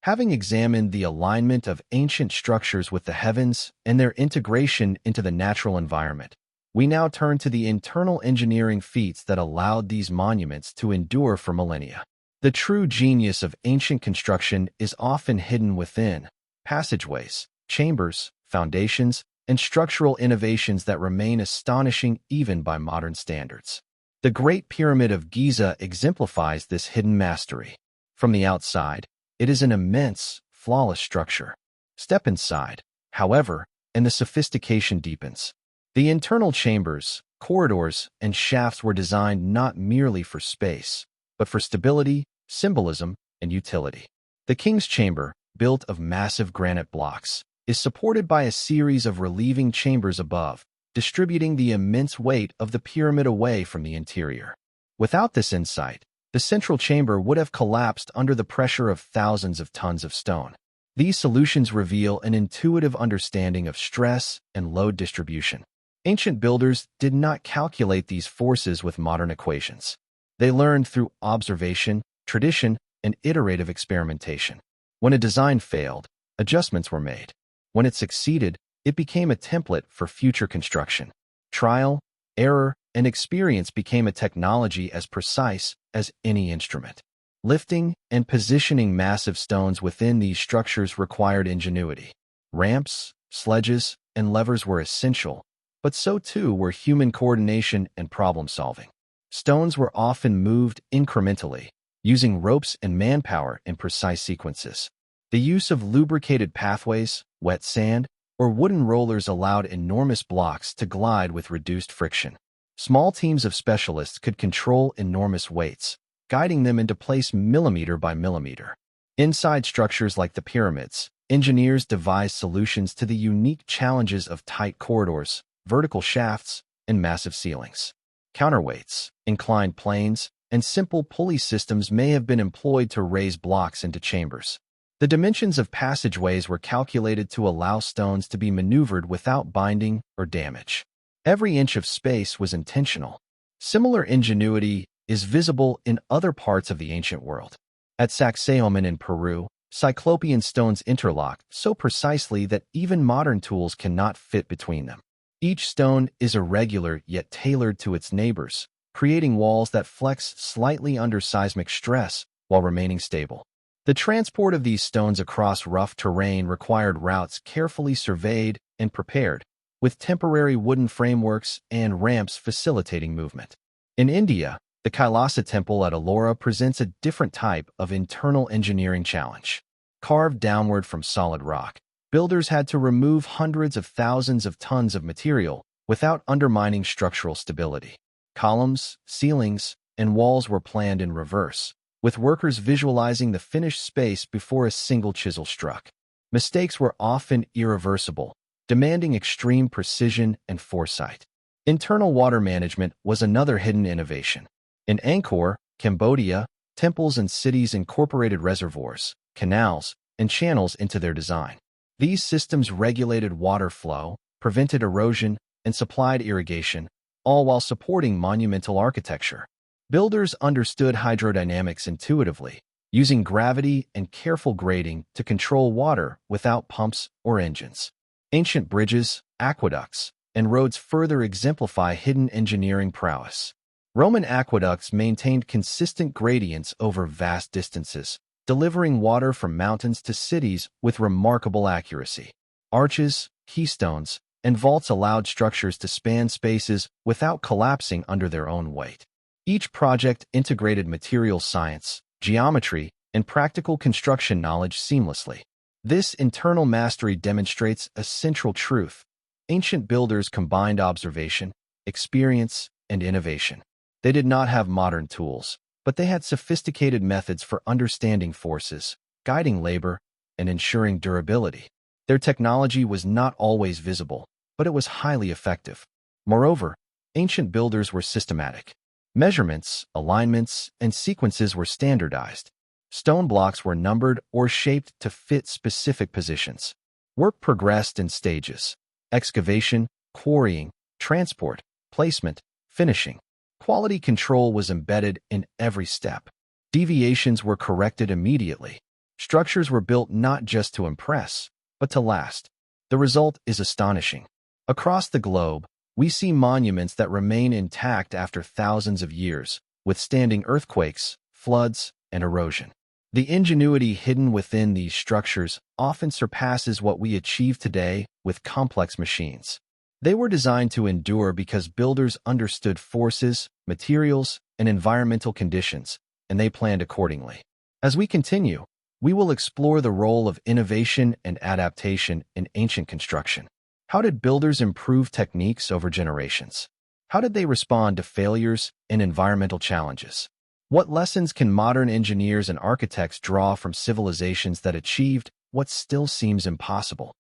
Having examined the alignment of ancient structures with the heavens and their integration into the natural environment, we now turn to the internal engineering feats that allowed these monuments to endure for millennia. The true genius of ancient construction is often hidden within passageways, chambers, foundations, and structural innovations that remain astonishing even by modern standards. The Great Pyramid of Giza exemplifies this hidden mastery. From the outside, it is an immense, flawless structure. Step inside, however, and the sophistication deepens. The internal chambers, corridors, and shafts were designed not merely for space, but for stability, symbolism, and utility. The king's chamber, built of massive granite blocks, is supported by a series of relieving chambers above, distributing the immense weight of the pyramid away from the interior. Without this insight, the central chamber would have collapsed under the pressure of thousands of tons of stone. These solutions reveal an intuitive understanding of stress and load distribution. Ancient builders did not calculate these forces with modern equations. They learned through observation, tradition, and iterative experimentation. When a design failed, adjustments were made. When it succeeded, it became a template for future construction. Trial, error, and experience became a technology as precise as any instrument. Lifting and positioning massive stones within these structures required ingenuity. Ramps, sledges, and levers were essential, but so too were human coordination and problem-solving. Stones were often moved incrementally, using ropes and manpower in precise sequences. The use of lubricated pathways, wet sand, or wooden rollers allowed enormous blocks to glide with reduced friction. Small teams of specialists could control enormous weights, guiding them into place millimeter by millimeter. Inside structures like the pyramids, engineers devised solutions to the unique challenges of tight corridors, vertical shafts, and massive ceilings. Counterweights, inclined planes, and simple pulley systems may have been employed to raise blocks into chambers. The dimensions of passageways were calculated to allow stones to be maneuvered without binding or damage. Every inch of space was intentional. Similar ingenuity is visible in other parts of the ancient world. At Sacsayhuaman in Peru, Cyclopean stones interlock so precisely that even modern tools cannot fit between them. Each stone is irregular yet tailored to its neighbors, creating walls that flex slightly under seismic stress while remaining stable. The transport of these stones across rough terrain required routes carefully surveyed and prepared, with temporary wooden frameworks and ramps facilitating movement. In India, the Kailasa temple at Ellora presents a different type of internal engineering challenge. Carved downward from solid rock, builders had to remove hundreds of thousands of tons of material without undermining structural stability. Columns, ceilings, and walls were planned in reverse, with workers visualizing the finished space before a single chisel struck. Mistakes were often irreversible, demanding extreme precision and foresight. Internal water management was another hidden innovation. In Angkor, Cambodia, temples and cities incorporated reservoirs, canals, and channels into their design. These systems regulated water flow, prevented erosion, and supplied irrigation, all while supporting monumental architecture. Builders understood hydrodynamics intuitively, using gravity and careful grading to control water without pumps or engines. Ancient bridges, aqueducts, and roads further exemplify hidden engineering prowess. Roman aqueducts maintained consistent gradients over vast distances, delivering water from mountains to cities with remarkable accuracy. Arches, keystones, and vaults allowed structures to span spaces without collapsing under their own weight. Each project integrated material science, geometry, and practical construction knowledge seamlessly. This internal mastery demonstrates a central truth. Ancient builders combined observation, experience, and innovation. They did not have modern tools, but they had sophisticated methods for understanding forces, guiding labor, and ensuring durability. Their technology was not always visible, but it was highly effective. Moreover, ancient builders were systematic. Measurements, alignments, and sequences were standardized. Stone blocks were numbered or shaped to fit specific positions. Work progressed in stages: excavation, quarrying, transport, placement, finishing. Quality control was embedded in every step. Deviations were corrected immediately. Structures were built not just to impress, but to last. The result is astonishing. Across the globe, we see monuments that remain intact after thousands of years, withstanding earthquakes, floods, and erosion. The ingenuity hidden within these structures often surpasses what we achieve today with complex machines. They were designed to endure because builders understood forces, materials, and environmental conditions, and they planned accordingly. As we continue, we will explore the role of innovation and adaptation in ancient construction. How did builders improve techniques over generations? How did they respond to failures and environmental challenges? What lessons can modern engineers and architects draw from civilizations that achieved what still seems impossible?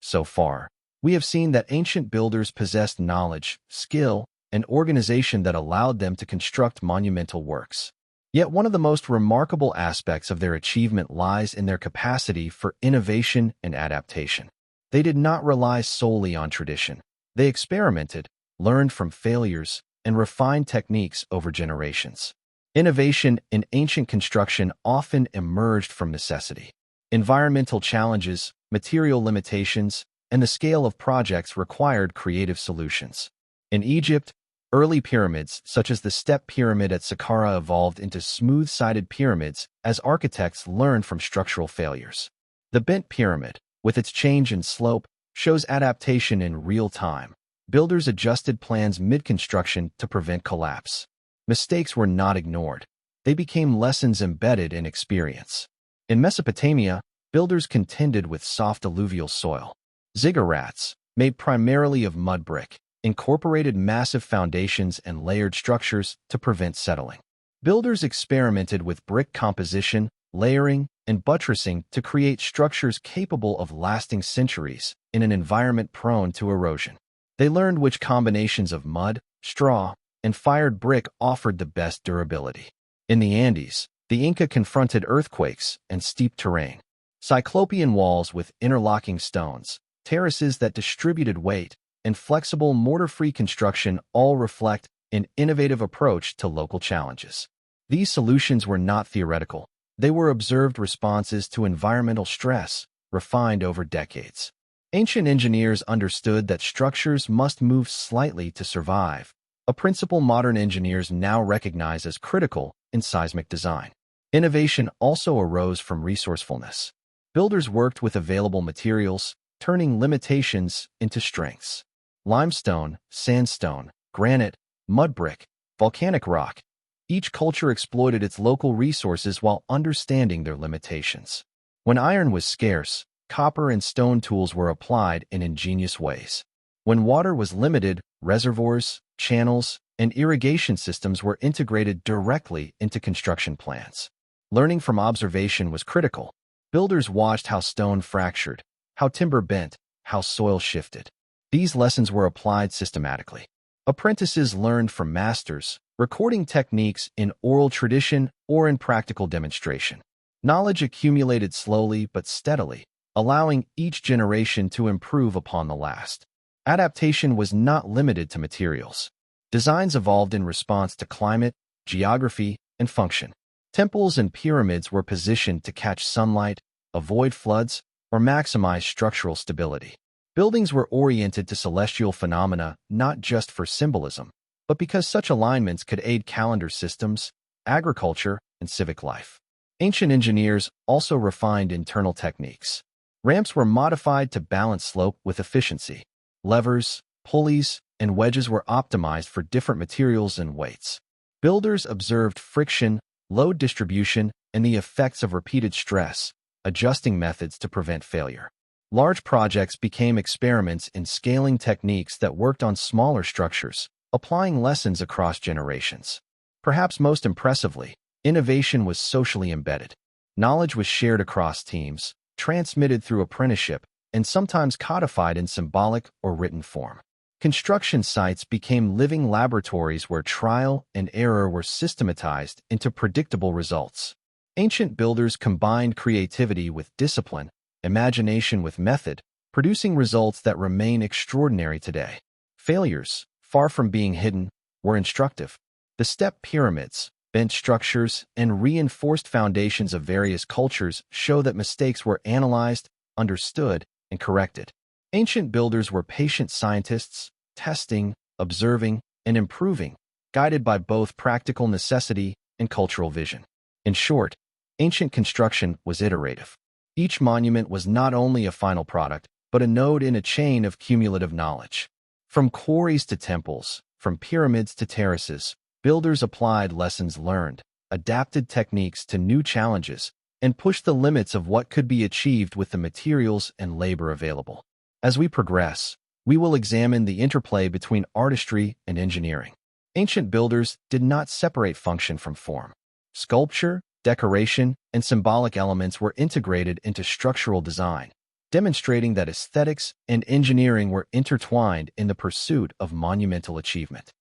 So far, we have seen that ancient builders possessed knowledge, skill, and organization that allowed them to construct monumental works. Yet one of the most remarkable aspects of their achievement lies in their capacity for innovation and adaptation. They did not rely solely on tradition. They experimented, learned from failures, and refined techniques over generations. Innovation in ancient construction often emerged from necessity. Environmental challenges, material limitations, and the scale of projects required creative solutions. In Egypt, early pyramids, such as the step pyramid at Saqqara, evolved into smooth-sided pyramids as architects learned from structural failures. The bent pyramid, with its change in slope, shows adaptation in real time. Builders adjusted plans mid-construction to prevent collapse. Mistakes were not ignored. They became lessons embedded in experience. In Mesopotamia, builders contended with soft alluvial soil. Ziggurats, made primarily of mud brick, incorporated massive foundations and layered structures to prevent settling. Builders experimented with brick composition, layering, and buttressing to create structures capable of lasting centuries in an environment prone to erosion. They learned which combinations of mud, straw, and fired brick offered the best durability. In the Andes, the Inca confronted earthquakes and steep terrain. Cyclopean walls with interlocking stones, terraces that distributed weight, and flexible mortar-free construction all reflect an innovative approach to local challenges. These solutions were not theoretical. They were observed responses to environmental stress, refined over decades. Ancient engineers understood that structures must move slightly to survive, a principle modern engineers now recognize as critical in seismic design. Innovation also arose from resourcefulness. Builders worked with available materials, turning limitations into strengths. Limestone, sandstone, granite, mud brick, volcanic rock. Each culture exploited its local resources while understanding their limitations. When iron was scarce, copper and stone tools were applied in ingenious ways. When water was limited, reservoirs, channels, and irrigation systems were integrated directly into construction plans. Learning from observation was critical. Builders watched how stone fractured, how timber bent, how soil shifted. These lessons were applied systematically. Apprentices learned from masters, recording techniques in oral tradition or in practical demonstration. Knowledge accumulated slowly but steadily, allowing each generation to improve upon the last. Adaptation was not limited to materials. Designs evolved in response to climate, geography, and function. Temples and pyramids were positioned to catch sunlight, avoid floods, or maximize structural stability. Buildings were oriented to celestial phenomena not just for symbolism, but because such alignments could aid calendar systems, agriculture, and civic life. Ancient engineers also refined internal techniques. Ramps were modified to balance slope with efficiency. Levers, pulleys, and wedges were optimized for different materials and weights. Builders observed friction, load distribution, and the effects of repeated stress, adjusting methods to prevent failure. Large projects became experiments in scaling techniques that worked on smaller structures, applying lessons across generations. Perhaps most impressively, innovation was socially embedded. Knowledge was shared across teams, transmitted through apprenticeship, and sometimes codified in symbolic or written form. Construction sites became living laboratories where trial and error were systematized into predictable results. Ancient builders combined creativity with discipline, imagination with method, producing results that remain extraordinary today. Failures, far from being hidden, were instructive. The step pyramids, bent structures, and reinforced foundations of various cultures show that mistakes were analyzed, understood, and corrected. Ancient builders were patient scientists, testing, observing, and improving, guided by both practical necessity and cultural vision. In short, Ancient construction was iterative. Each monument was not only a final product, but a node in a chain of cumulative knowledge. From quarries to temples, from pyramids to terraces, builders applied lessons learned, adapted techniques to new challenges, and pushed the limits of what could be achieved with the materials and labor available. As we progress, we will examine the interplay between artistry and engineering. Ancient builders did not separate function from form. Sculpture, decoration, and symbolic elements were integrated into structural design, demonstrating that aesthetics and engineering were intertwined in the pursuit of monumental achievement.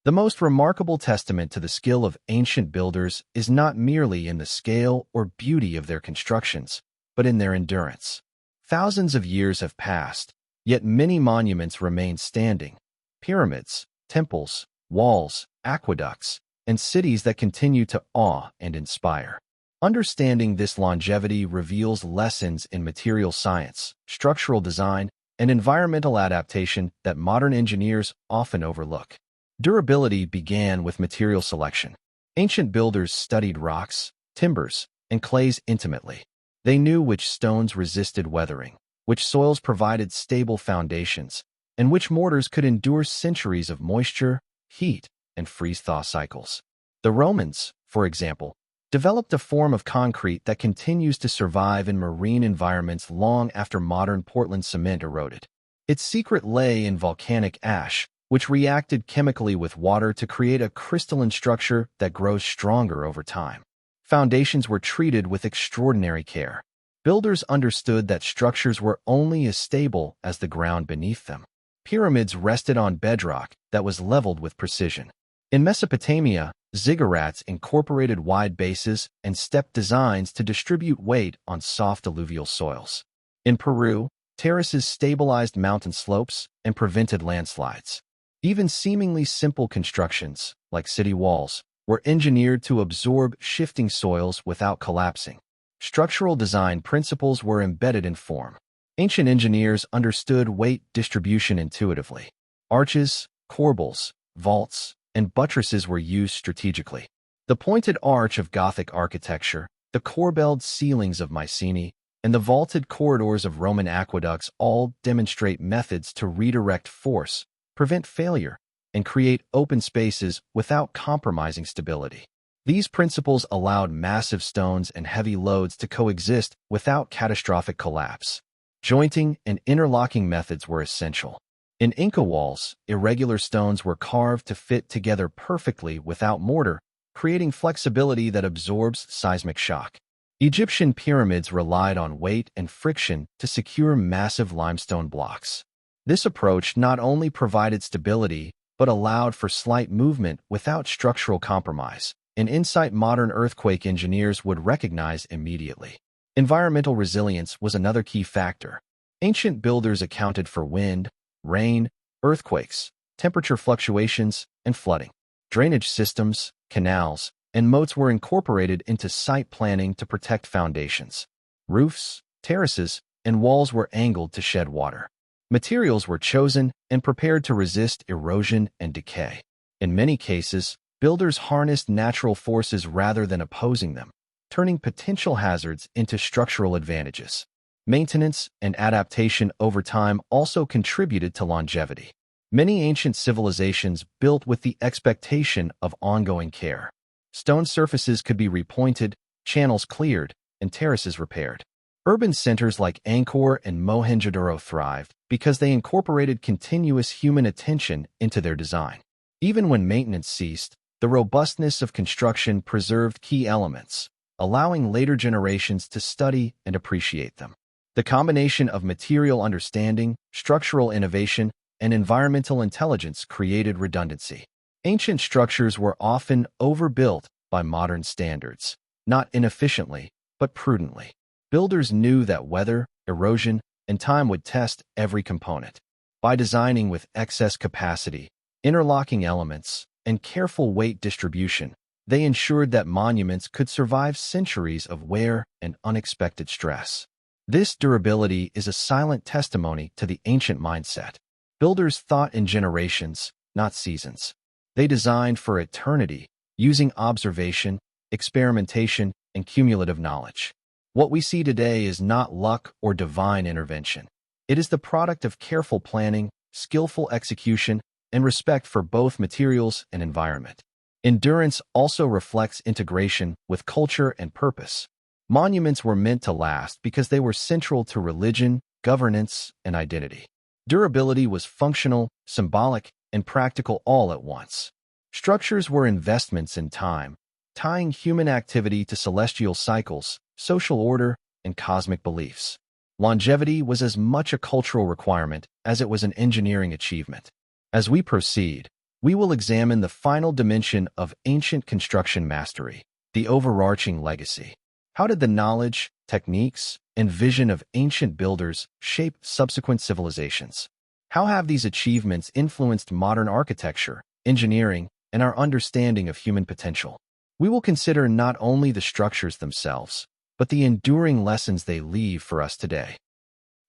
The most remarkable testament to the skill of ancient builders is not merely in the scale or beauty of their constructions, but in their endurance. Thousands of years have passed, yet many monuments remain standing. Pyramids, temples, walls, aqueducts, and cities that continue to awe and inspire. Understanding this longevity reveals lessons in material science, structural design, and environmental adaptation that modern engineers often overlook. Durability began with material selection. Ancient builders studied rocks, timbers, and clays intimately. They knew which stones resisted weathering, which soils provided stable foundations, and which mortars could endure centuries of moisture, heat, and freeze-thaw cycles. The Romans, for example, developed a form of concrete that continues to survive in marine environments long after modern Portland cement eroded. Its secret lay in volcanic ash, which reacted chemically with water to create a crystalline structure that grows stronger over time. Foundations were treated with extraordinary care. Builders understood that structures were only as stable as the ground beneath them. Pyramids rested on bedrock that was leveled with precision. In Mesopotamia, ziggurats incorporated wide bases and step designs to distribute weight on soft alluvial soils. In Peru, terraces stabilized mountain slopes and prevented landslides. Even seemingly simple constructions, like city walls, were engineered to absorb shifting soils without collapsing. Structural design principles were embedded in form. Ancient engineers understood weight distribution intuitively. Arches, corbels, vaults, and buttresses were used strategically. The pointed arch of Gothic architecture, the corbelled ceilings of Mycenae, and the vaulted corridors of Roman aqueducts all demonstrate methods to redirect force, prevent failure, and create open spaces without compromising stability. These principles allowed massive stones and heavy loads to coexist without catastrophic collapse. Jointing and interlocking methods were essential. In Inca walls, irregular stones were carved to fit together perfectly without mortar, creating flexibility that absorbs seismic shock. Egyptian pyramids relied on weight and friction to secure massive limestone blocks. This approach not only provided stability, but allowed for slight movement without structural compromise, an insight modern earthquake engineers would recognize immediately. Environmental resilience was another key factor. Ancient builders accounted for wind, rain, earthquakes, temperature fluctuations, and flooding. Drainage systems, canals, and moats were incorporated into site planning to protect foundations. Roofs, terraces, and walls were angled to shed water. Materials were chosen and prepared to resist erosion and decay. In many cases, builders harnessed natural forces rather than opposing them, turning potential hazards into structural advantages. Maintenance and adaptation over time also contributed to longevity. Many ancient civilizations built with the expectation of ongoing care. Stone surfaces could be repointed, channels cleared, and terraces repaired. Urban centers like Angkor and Mohenjo-daro thrived because they incorporated continuous human attention into their design. Even when maintenance ceased, the robustness of construction preserved key elements, allowing later generations to study and appreciate them. The combination of material understanding, structural innovation, and environmental intelligence created redundancy. Ancient structures were often overbuilt by modern standards, not inefficiently, but prudently. Builders knew that weather, erosion, and time would test every component. By designing with excess capacity, interlocking elements, and careful weight distribution, they ensured that monuments could survive centuries of wear and unexpected stress. This durability is a silent testimony to the ancient mindset. Builders thought in generations, not seasons. They designed for eternity, using observation, experimentation, and cumulative knowledge. What we see today is not luck or divine intervention. It is the product of careful planning, skillful execution, and respect for both materials and environment. Endurance also reflects integration with culture and purpose. Monuments were meant to last because they were central to religion, governance, and identity. Durability was functional, symbolic, and practical all at once. Structures were investments in time, tying human activity to celestial cycles, social order, and cosmic beliefs. Longevity was as much a cultural requirement as it was an engineering achievement. As we proceed, we will examine the final dimension of ancient construction mastery, the overarching legacy. How did the knowledge, techniques, and vision of ancient builders shape subsequent civilizations? How have these achievements influenced modern architecture, engineering, and our understanding of human potential? We will consider not only the structures themselves, but the enduring lessons they leave for us today.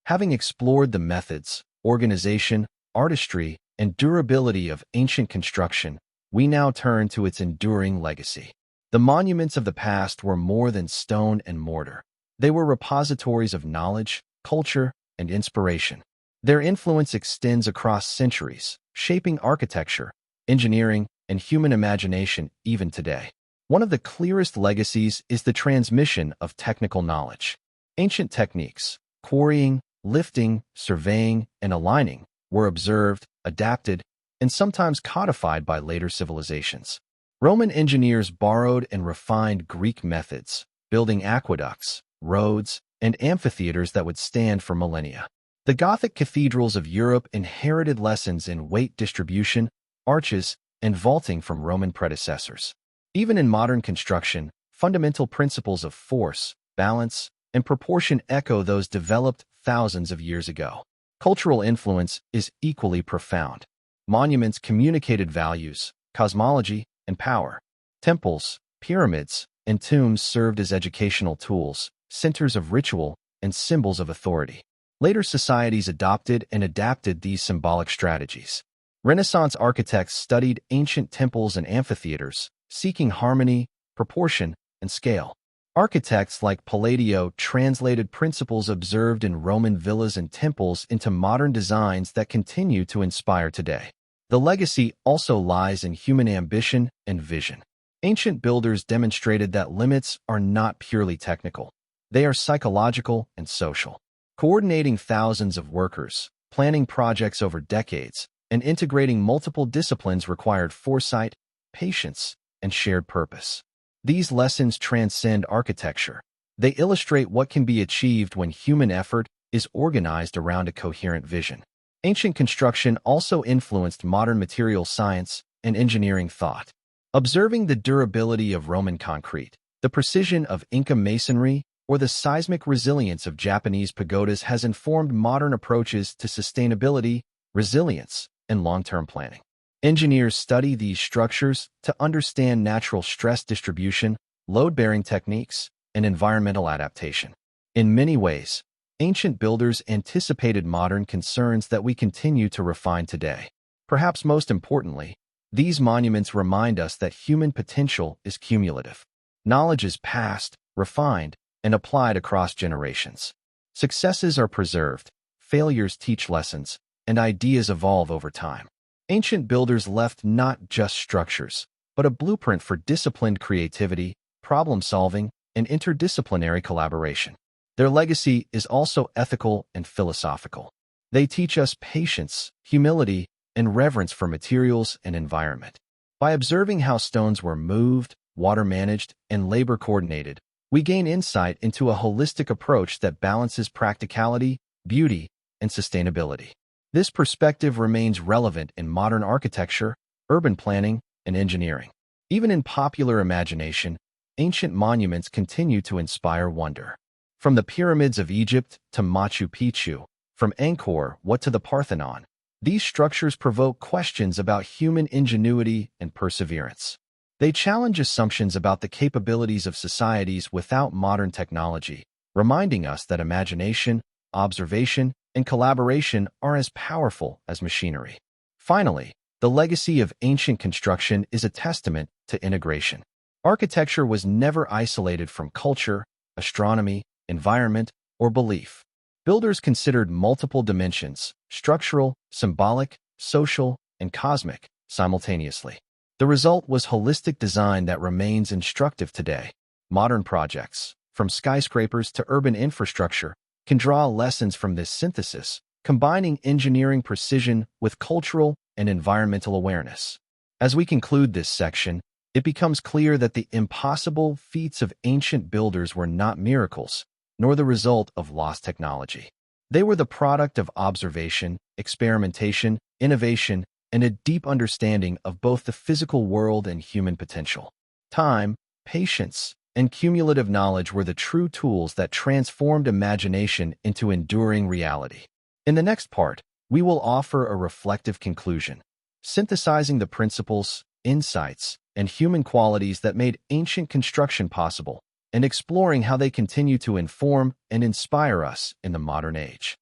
Having explored the methods, organization, artistry, and durability of ancient construction, we now turn to its enduring legacy. The monuments of the past were more than stone and mortar. They were repositories of knowledge, culture, and inspiration. Their influence extends across centuries, shaping architecture, engineering, and human imagination even today. One of the clearest legacies is the transmission of technical knowledge. Ancient techniques, quarrying, lifting, surveying, and aligning, were observed, adapted, and sometimes codified by later civilizations. Roman engineers borrowed and refined Greek methods, building aqueducts, roads, and amphitheaters that would stand for millennia. The Gothic cathedrals of Europe inherited lessons in weight distribution, arches, and vaulting from Roman predecessors. Even in modern construction, fundamental principles of force, balance, and proportion echo those developed thousands of years ago. Cultural influence is equally profound. Monuments communicated values, cosmology, and power. Temples, pyramids, and tombs served as educational tools, centers of ritual, and symbols of authority. Later societies adopted and adapted these symbolic strategies. Renaissance architects studied ancient temples and amphitheaters, seeking harmony, proportion, and scale. Architects like Palladio translated principles observed in Roman villas and temples into modern designs that continue to inspire today. The legacy also lies in human ambition and vision. Ancient builders demonstrated that limits are not purely technical. They are psychological and social. Coordinating thousands of workers, planning projects over decades, and integrating multiple disciplines required foresight, patience, and shared purpose. These lessons transcend architecture. They illustrate what can be achieved when human effort is organized around a coherent vision. Ancient construction also influenced modern material science and engineering thought. Observing the durability of Roman concrete, the precision of Inca masonry, or the seismic resilience of Japanese pagodas has informed modern approaches to sustainability, resilience, and long-term planning. Engineers study these structures to understand natural stress distribution, load-bearing techniques, and environmental adaptation. In many ways, ancient builders anticipated modern concerns that we continue to refine today. Perhaps most importantly, these monuments remind us that human potential is cumulative. Knowledge is passed, refined, and applied across generations. Successes are preserved, failures teach lessons, and ideas evolve over time. Ancient builders left not just structures, but a blueprint for disciplined creativity, problem-solving, and interdisciplinary collaboration. Their legacy is also ethical and philosophical. They teach us patience, humility, and reverence for materials and environment. By observing how stones were moved, water managed, and labor coordinated, we gain insight into a holistic approach that balances practicality, beauty, and sustainability. This perspective remains relevant in modern architecture, urban planning, and engineering. Even in popular imagination, ancient monuments continue to inspire wonder. From the pyramids of Egypt to Machu Picchu, from Angkor Wat to the Parthenon, these structures provoke questions about human ingenuity and perseverance. They challenge assumptions about the capabilities of societies without modern technology, reminding us that imagination, observation, and collaboration are as powerful as machinery. Finally, the legacy of ancient construction is a testament to integration. Architecture was never isolated from culture, astronomy, environment, or belief. Builders considered multiple dimensions, structural, symbolic, social, and cosmic, simultaneously. The result was holistic design that remains instructive today. Modern projects, from skyscrapers to urban infrastructure, can draw lessons from this synthesis, combining engineering precision with cultural and environmental awareness. As we conclude this section, it becomes clear that the impossible feats of ancient builders were not miracles, nor the result of lost technology. They were the product of observation, experimentation, innovation, and a deep understanding of both the physical world and human potential. Time, patience, and cumulative knowledge were the true tools that transformed imagination into enduring reality. In the next part, we will offer a reflective conclusion, synthesizing the principles, insights, and human qualities that made ancient construction possible, and exploring how they continue to inform and inspire us in the modern age.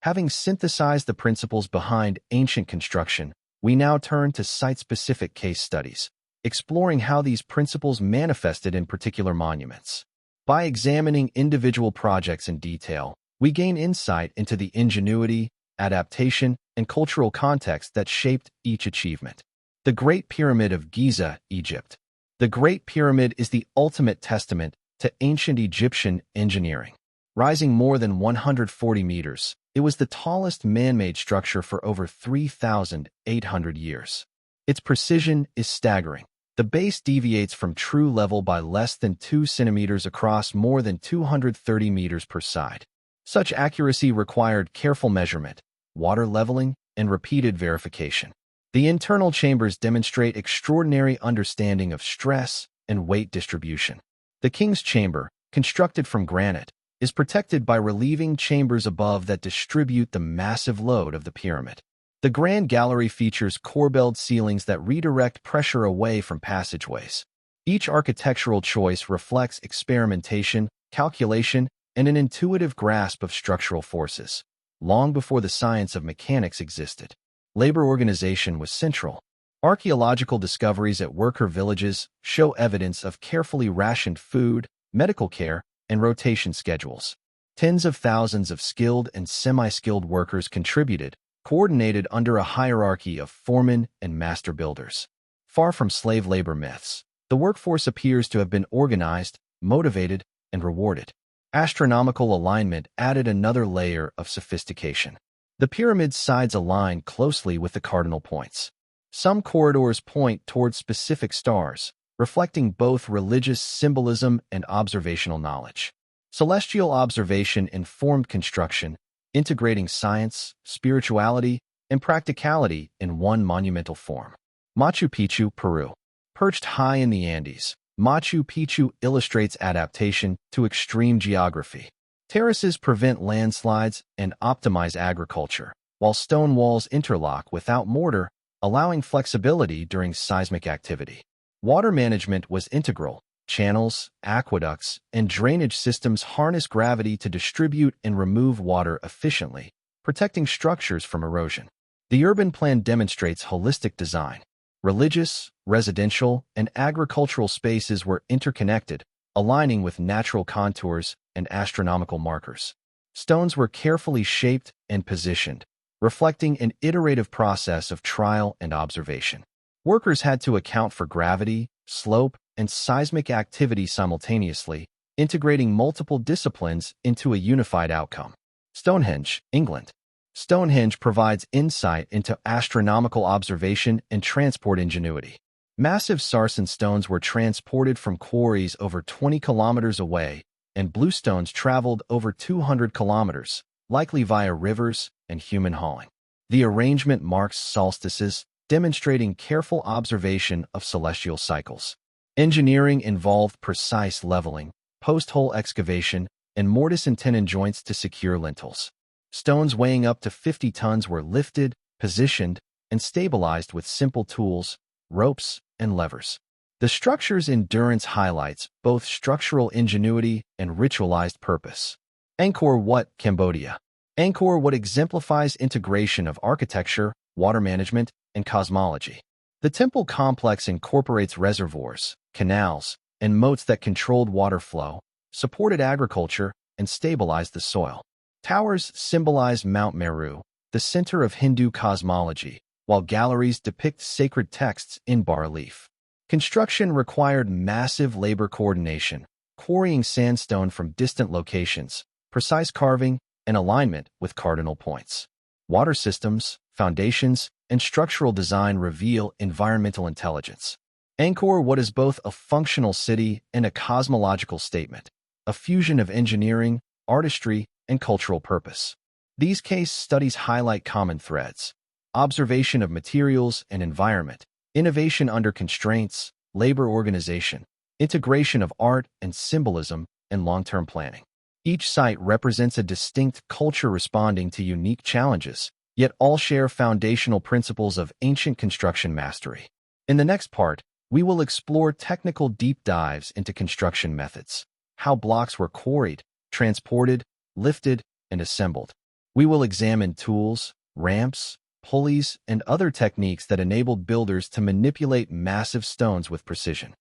Having synthesized the principles behind ancient construction, we now turn to site-specific case studies, exploring how these principles manifested in particular monuments. By examining individual projects in detail, we gain insight into the ingenuity, adaptation, and cultural context that shaped each achievement. The Great Pyramid of Giza, Egypt. The Great Pyramid is the ultimate testament to ancient Egyptian engineering. Rising more than 140 meters, it was the tallest man-made structure for over 3,800 years. Its precision is staggering. The base deviates from true level by less than 2 centimeters across more than 230 meters per side. Such accuracy required careful measurement, water leveling, and repeated verification. The internal chambers demonstrate extraordinary understanding of stress and weight distribution. The King's Chamber, constructed from granite, is protected by relieving chambers above that distribute the massive load of the pyramid. The Grand Gallery features corbelled ceilings that redirect pressure away from passageways. Each architectural choice reflects experimentation, calculation, and an intuitive grasp of structural forces. Long before the science of mechanics existed, labor organization was central. Archaeological discoveries at worker villages show evidence of carefully rationed food, medical care, and rotation schedules. Tens of thousands of skilled and semi-skilled workers contributed, coordinated under a hierarchy of foremen and master builders. Far from slave labor myths, the workforce appears to have been organized, motivated, and rewarded. Astronomical alignment added another layer of sophistication. The pyramid's sides align closely with the cardinal points. Some corridors point toward specific stars, reflecting both religious symbolism and observational knowledge. Celestial observation informed construction, integrating science, spirituality, and practicality in one monumental form. Machu Picchu, Peru. Perched high in the Andes, Machu Picchu illustrates adaptation to extreme geography. Terraces prevent landslides and optimize agriculture, while stone walls interlock without mortar, allowing flexibility during seismic activity. Water management was integral. Channels, aqueducts, and drainage systems harness gravity to distribute and remove water efficiently, protecting structures from erosion. The urban plan demonstrates holistic design. Religious, residential, and agricultural spaces were interconnected, aligning with natural contours and astronomical markers. Stones were carefully shaped and positioned, reflecting an iterative process of trial and observation. Workers had to account for gravity, slope, and seismic activity simultaneously, integrating multiple disciplines into a unified outcome. Stonehenge, England. Stonehenge provides insight into astronomical observation and transport ingenuity. Massive sarsen stones were transported from quarries over 20 kilometers away, and bluestones traveled over 200 kilometers, likely via rivers and human hauling. The arrangement marks solstices, demonstrating careful observation of celestial cycles. Engineering involved precise leveling, post-hole excavation, and mortise and tenon joints to secure lintels. Stones weighing up to 50 tons were lifted, positioned, and stabilized with simple tools, ropes, and levers. The structure's endurance highlights both structural ingenuity and ritualized purpose. Angkor Wat, Cambodia. Angkor Wat exemplifies integration of architecture, water management, and cosmology. The temple complex incorporates reservoirs, canals, and moats that controlled water flow, supported agriculture, and stabilized the soil. Towers symbolize Mount Meru, the center of Hindu cosmology, while galleries depict sacred texts in bas-relief. Construction required massive labor coordination, quarrying sandstone from distant locations, precise carving, and alignment with cardinal points. Water systems, foundations, and structural design reveal environmental intelligence. Angkor Wat is both a functional city and a cosmological statement, a fusion of engineering, artistry, and cultural purpose. These case studies highlight common threads: observation of materials and environment, innovation under constraints, labor organization, integration of art and symbolism, and long-term planning. Each site represents a distinct culture responding to unique challenges, yet all share foundational principles of ancient construction mastery. In the next part, we will explore technical deep dives into construction methods, how blocks were quarried, transported, lifted, and assembled. We will examine tools, ramps, pulleys, and other techniques that enabled builders to manipulate massive stones with precision.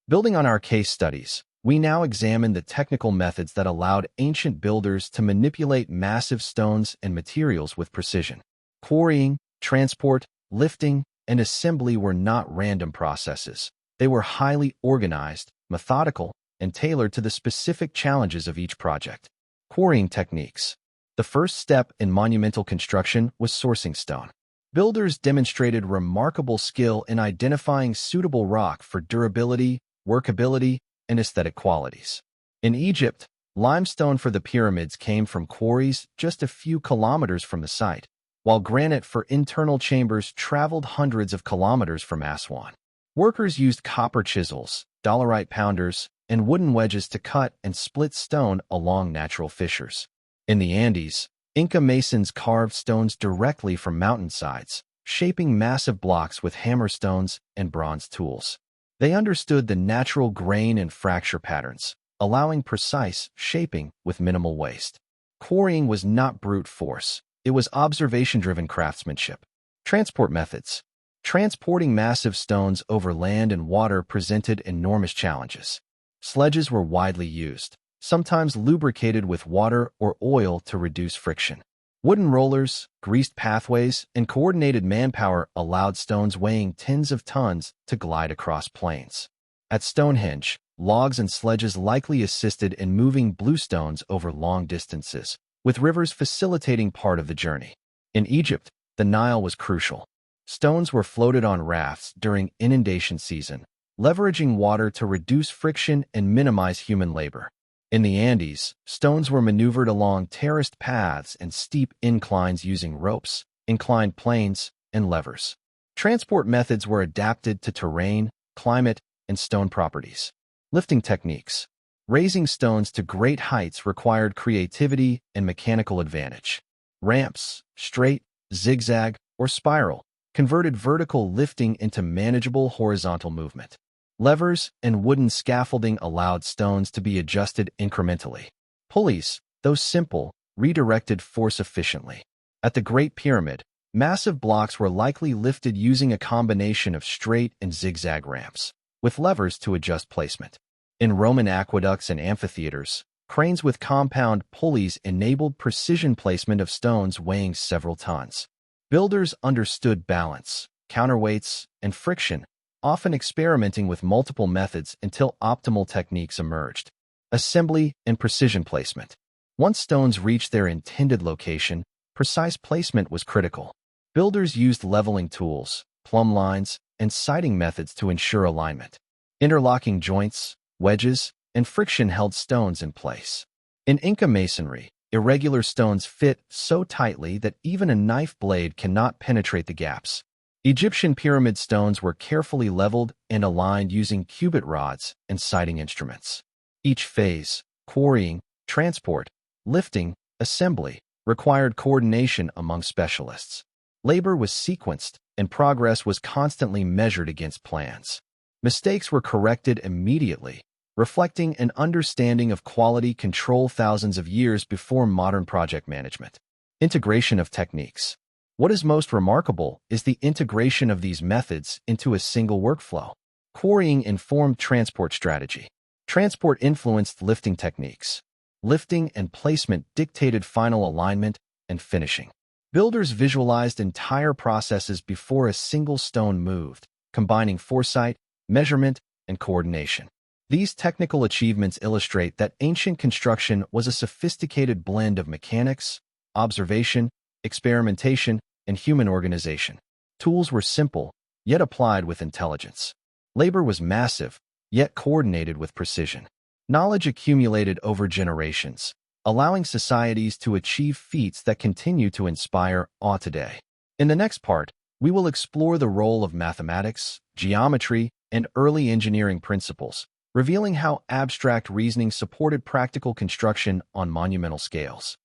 Building on our case studies, we now examine the technical methods that allowed ancient builders to manipulate massive stones and materials with precision. Quarrying, transport, lifting, and assembly were not random processes. They were highly organized, methodical, and tailored to the specific challenges of each project. Quarrying techniques. The first step in monumental construction was sourcing stone. Builders demonstrated remarkable skill in identifying suitable rock for durability, workability, and aesthetic qualities. In Egypt, limestone for the pyramids came from quarries just a few kilometers from the site, while granite for internal chambers traveled hundreds of kilometers from Aswan. Workers used copper chisels, dolerite pounders, and wooden wedges to cut and split stone along natural fissures. In the Andes, Inca masons carved stones directly from mountainsides, shaping massive blocks with hammerstones and bronze tools. They understood the natural grain and fracture patterns, allowing precise shaping with minimal waste. Quarrying was not brute force. It was observation-driven craftsmanship. Transport methods. Transporting massive stones over land and water presented enormous challenges. Sledges were widely used, sometimes lubricated with water or oil to reduce friction. Wooden rollers, greased pathways, and coordinated manpower allowed stones weighing tens of tons to glide across plains. At Stonehenge, logs and sledges likely assisted in moving bluestones over long distances, with rivers facilitating part of the journey. In Egypt, the Nile was crucial. Stones were floated on rafts during inundation season, leveraging water to reduce friction and minimize human labor. In the Andes, stones were maneuvered along terraced paths and steep inclines using ropes, inclined planes, and levers. Transport methods were adapted to terrain, climate, and stone properties. Lifting techniques. Raising stones to great heights required creativity and mechanical advantage. Ramps, straight, zigzag, or spiral, converted vertical lifting into manageable horizontal movement. Levers and wooden scaffolding allowed stones to be adjusted incrementally. Pulleys, though simple, redirected force efficiently. At the Great Pyramid, massive blocks were likely lifted using a combination of straight and zigzag ramps, with levers to adjust placement. In Roman aqueducts and amphitheaters, cranes with compound pulleys enabled precision placement of stones weighing several tons. Builders understood balance, counterweights, and friction, often experimenting with multiple methods until optimal techniques emerged. Assembly and precision placement. Once stones reached their intended location, precise placement was critical. Builders used leveling tools, plumb lines, and sighting methods to ensure alignment. Interlocking joints, wedges, and friction held stones in place. In Inca masonry, irregular stones fit so tightly that even a knife blade cannot penetrate the gaps. Egyptian pyramid stones were carefully leveled and aligned using cubit rods and sighting instruments. Each phase, quarrying, transport, lifting, assembly, required coordination among specialists. Labor was sequenced, and progress was constantly measured against plans. Mistakes were corrected immediately, reflecting an understanding of quality control thousands of years before modern project management. Integration of techniques. What is most remarkable is the integration of these methods into a single workflow. Quarrying informed transport strategy. Transport influenced lifting techniques. Lifting and placement dictated final alignment and finishing. Builders visualized entire processes before a single stone moved, combining foresight, measurement, and coordination. These technical achievements illustrate that ancient construction was a sophisticated blend of mechanics, observation, experimentation, and human organization. Tools were simple, yet applied with intelligence. Labor was massive, yet coordinated with precision. Knowledge accumulated over generations, allowing societies to achieve feats that continue to inspire awe today. In the next part, we will explore the role of mathematics, geometry, and early engineering principles, revealing how abstract reasoning supported practical construction on monumental scales.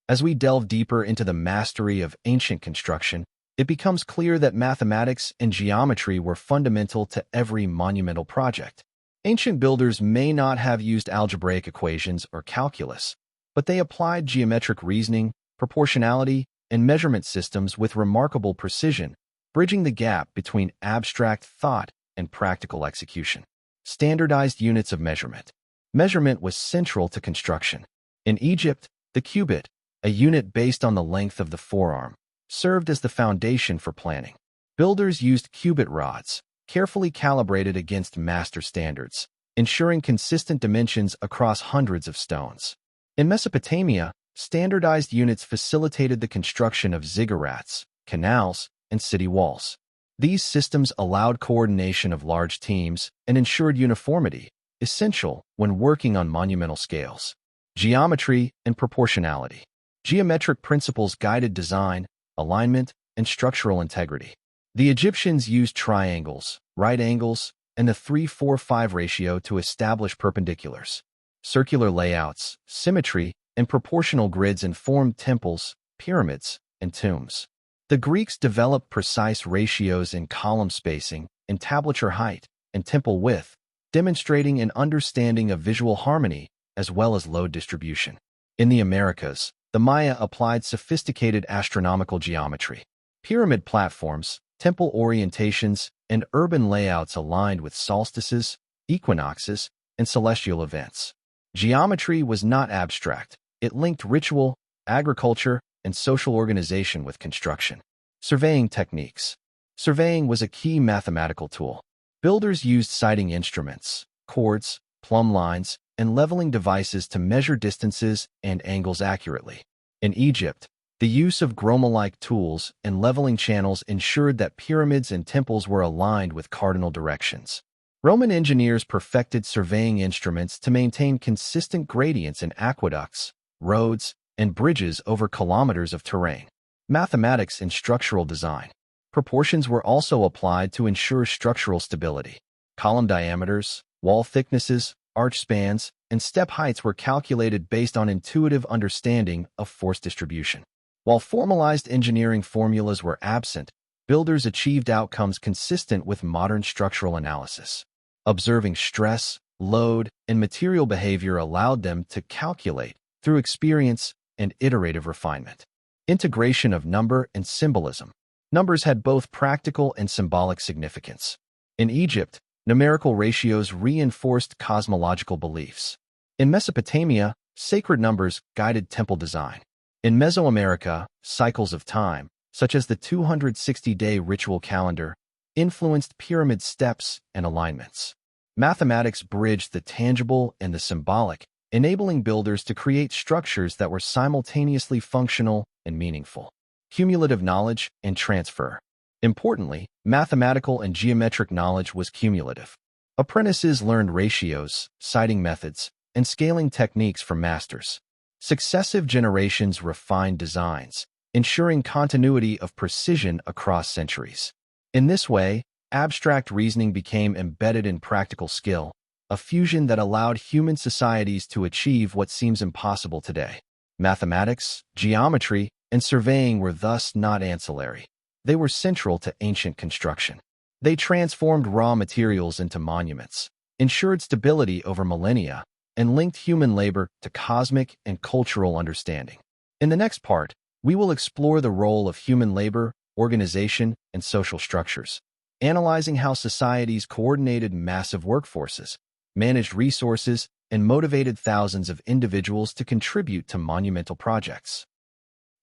As we delve deeper into the mastery of ancient construction, it becomes clear that mathematics and geometry were fundamental to every monumental project. Ancient builders may not have used algebraic equations or calculus, but they applied geometric reasoning, proportionality, and measurement systems with remarkable precision, bridging the gap between abstract thought and practical execution. Standardized units of measurement. Measurement was central to construction. In Egypt, the cubit, a unit based on the length of the forearm, served as the foundation for planning. Builders used cubit rods, carefully calibrated against master standards, ensuring consistent dimensions across hundreds of stones. In Mesopotamia, standardized units facilitated the construction of ziggurats, canals, and city walls. These systems allowed coordination of large teams and ensured uniformity, essential when working on monumental scales. Geometry and proportionality. Geometric principles guided design, alignment, and structural integrity. The Egyptians used triangles, right angles, and the 3-4-5 ratio to establish perpendiculars. Circular layouts, symmetry, and proportional grids informed temples, pyramids, and tombs. The Greeks developed precise ratios in column spacing, entablature height, and temple width, demonstrating an understanding of visual harmony as well as load distribution. In the Americas, the Maya applied sophisticated astronomical geometry. Pyramid platforms, temple orientations, and urban layouts aligned with solstices, equinoxes, and celestial events. Geometry was not abstract. It linked ritual, agriculture, and social organization with construction. Surveying techniques. Surveying was a key mathematical tool. Builders used sighting instruments, chords, plumb lines, and leveling devices to measure distances and angles accurately. In Egypt, the use of groma-like tools and leveling channels ensured that pyramids and temples were aligned with cardinal directions. Roman engineers perfected surveying instruments to maintain consistent gradients in aqueducts, roads, and bridges over kilometers of terrain. Mathematics in structural design. Proportions were also applied to ensure structural stability. Column diameters, wall thicknesses, arch spans, and step heights were calculated based on intuitive understanding of force distribution. While formalized engineering formulas were absent, builders achieved outcomes consistent with modern structural analysis. Observing stress, load, and material behavior allowed them to calculate through experience and iterative refinement. Integration of number and symbolism. Numbers had both practical and symbolic significance. In Egypt, numerical ratios reinforced cosmological beliefs. In Mesopotamia, sacred numbers guided temple design. In Mesoamerica, cycles of time, such as the 260-day ritual calendar, influenced pyramid steps and alignments. Mathematics bridged the tangible and the symbolic, enabling builders to create structures that were simultaneously functional and meaningful. Cumulative knowledge and transfer. Importantly, mathematical and geometric knowledge was cumulative. Apprentices learned ratios, sighting methods, and scaling techniques from masters. Successive generations refined designs, ensuring continuity of precision across centuries. In this way, abstract reasoning became embedded in practical skill, a fusion that allowed human societies to achieve what seems impossible today. Mathematics, geometry, and surveying were thus not ancillary. They were central to ancient construction. They transformed raw materials into monuments, ensured stability over millennia, and linked human labor to cosmic and cultural understanding. In the next part, we will explore the role of human labor, organization, and social structures, analyzing how societies coordinated massive workforces, managed resources, and motivated thousands of individuals to contribute to monumental projects.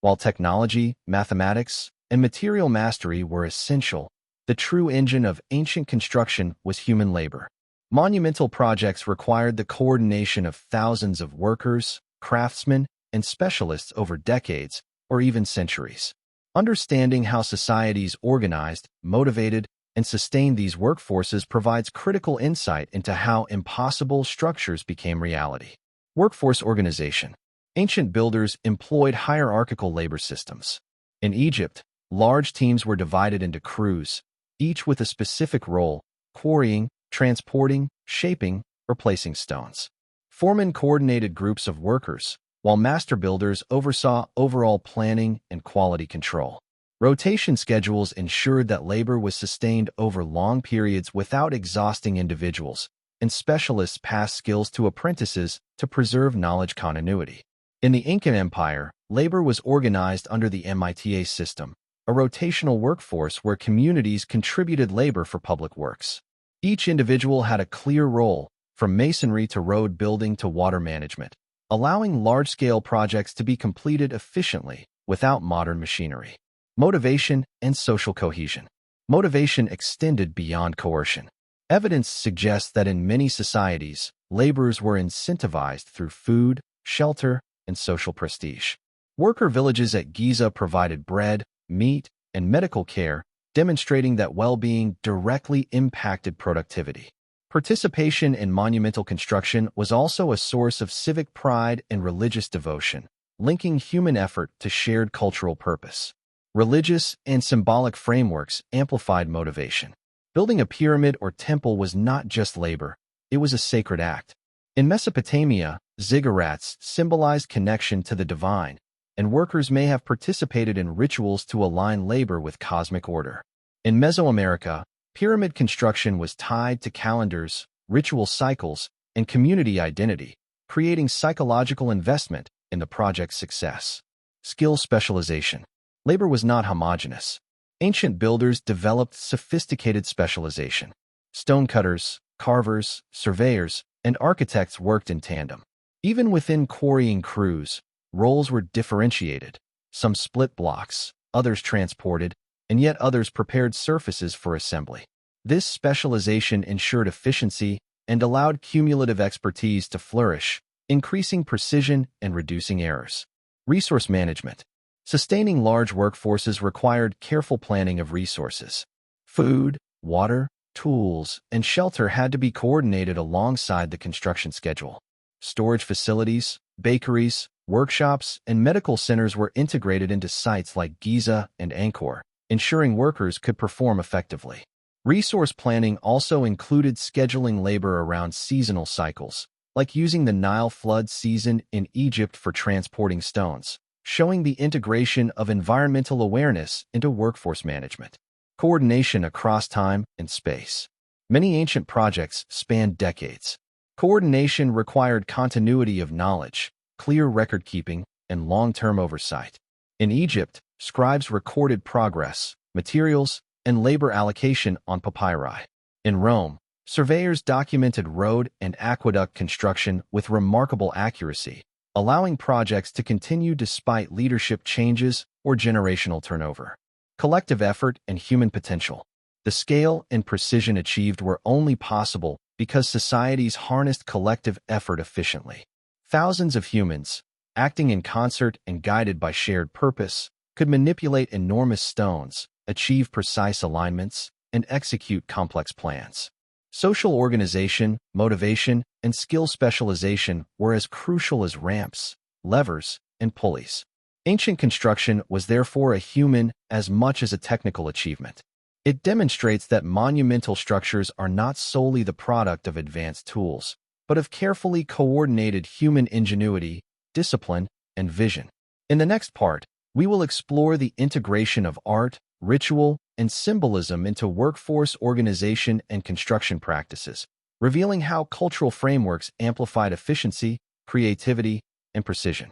While technology, mathematics, and material mastery were essential, the true engine of ancient construction was human labor. Monumental projects required the coordination of thousands of workers, craftsmen, and specialists over decades or even centuries. Understanding how societies organized, motivated, and sustained these workforces provides critical insight into how impossible structures became reality. Workforce organization. Ancient builders employed hierarchical labor systems. In Egypt, large teams were divided into crews, each with a specific role: quarrying, transporting, shaping, or placing stones. Foremen coordinated groups of workers, while master builders oversaw overall planning and quality control. Rotation schedules ensured that labor was sustained over long periods without exhausting individuals, and specialists passed skills to apprentices to preserve knowledge continuity. In the Incan Empire, labor was organized under the MITA system, a rotational workforce where communities contributed labor for public works. Each individual had a clear role, from masonry to road building to water management, allowing large-scale projects to be completed efficiently without modern machinery. Motivation and social cohesion. Motivation extended beyond coercion. Evidence suggests that in many societies, laborers were incentivized through food, shelter, and social prestige. Worker villages at Giza provided bread, meat, and medical care, demonstrating that well-being directly impacted productivity. Participation in monumental construction was also a source of civic pride and religious devotion, linking human effort to shared cultural purpose. Religious and symbolic frameworks amplified motivation. Building a pyramid or temple was not just labor, it was a sacred act. In Mesopotamia, ziggurats symbolized connection to the divine, and workers may have participated in rituals to align labor with cosmic order. In Mesoamerica, pyramid construction was tied to calendars, ritual cycles, and community identity, creating psychological investment in the project's success. Skill specialization. Labor was not homogeneous. Ancient builders developed sophisticated specialization. Stonecutters, carvers, surveyors, and architects worked in tandem. Even within quarrying crews, roles were differentiated. Some split blocks, others transported, and yet others prepared surfaces for assembly. This specialization ensured efficiency and allowed cumulative expertise to flourish, increasing precision and reducing errors. Resource management. Sustaining large workforces required careful planning of resources. Food, water, tools, and shelter had to be coordinated alongside the construction schedule. Storage facilities, bakeries, workshops, and medical centers were integrated into sites like Giza and Angkor, ensuring workers could perform effectively. Resource planning also included scheduling labor around seasonal cycles, like using the Nile flood season in Egypt for transporting stones, showing the integration of environmental awareness into workforce management. Coordination across time and space. Many ancient projects spanned decades. Coordination required continuity of knowledge, clear record-keeping, and long-term oversight. In Egypt, scribes recorded progress, materials, and labor allocation on papyri. In Rome, surveyors documented road and aqueduct construction with remarkable accuracy, allowing projects to continue despite leadership changes or generational turnover. Collective effort and human potential. The scale and precision achieved were only possible because societies harnessed collective effort efficiently. Thousands of humans, acting in concert and guided by shared purpose, could manipulate enormous stones, achieve precise alignments, and execute complex plans. Social organization, motivation, and skill specialization were as crucial as ramps, levers, and pulleys. Ancient construction was therefore a human as much as a technical achievement. It demonstrates that monumental structures are not solely the product of advanced tools, but of carefully coordinated human ingenuity, discipline, and vision. In the next part, we will explore the integration of art, ritual, and symbolism into workforce organization and construction practices, revealing how cultural frameworks amplified efficiency, creativity, and precision.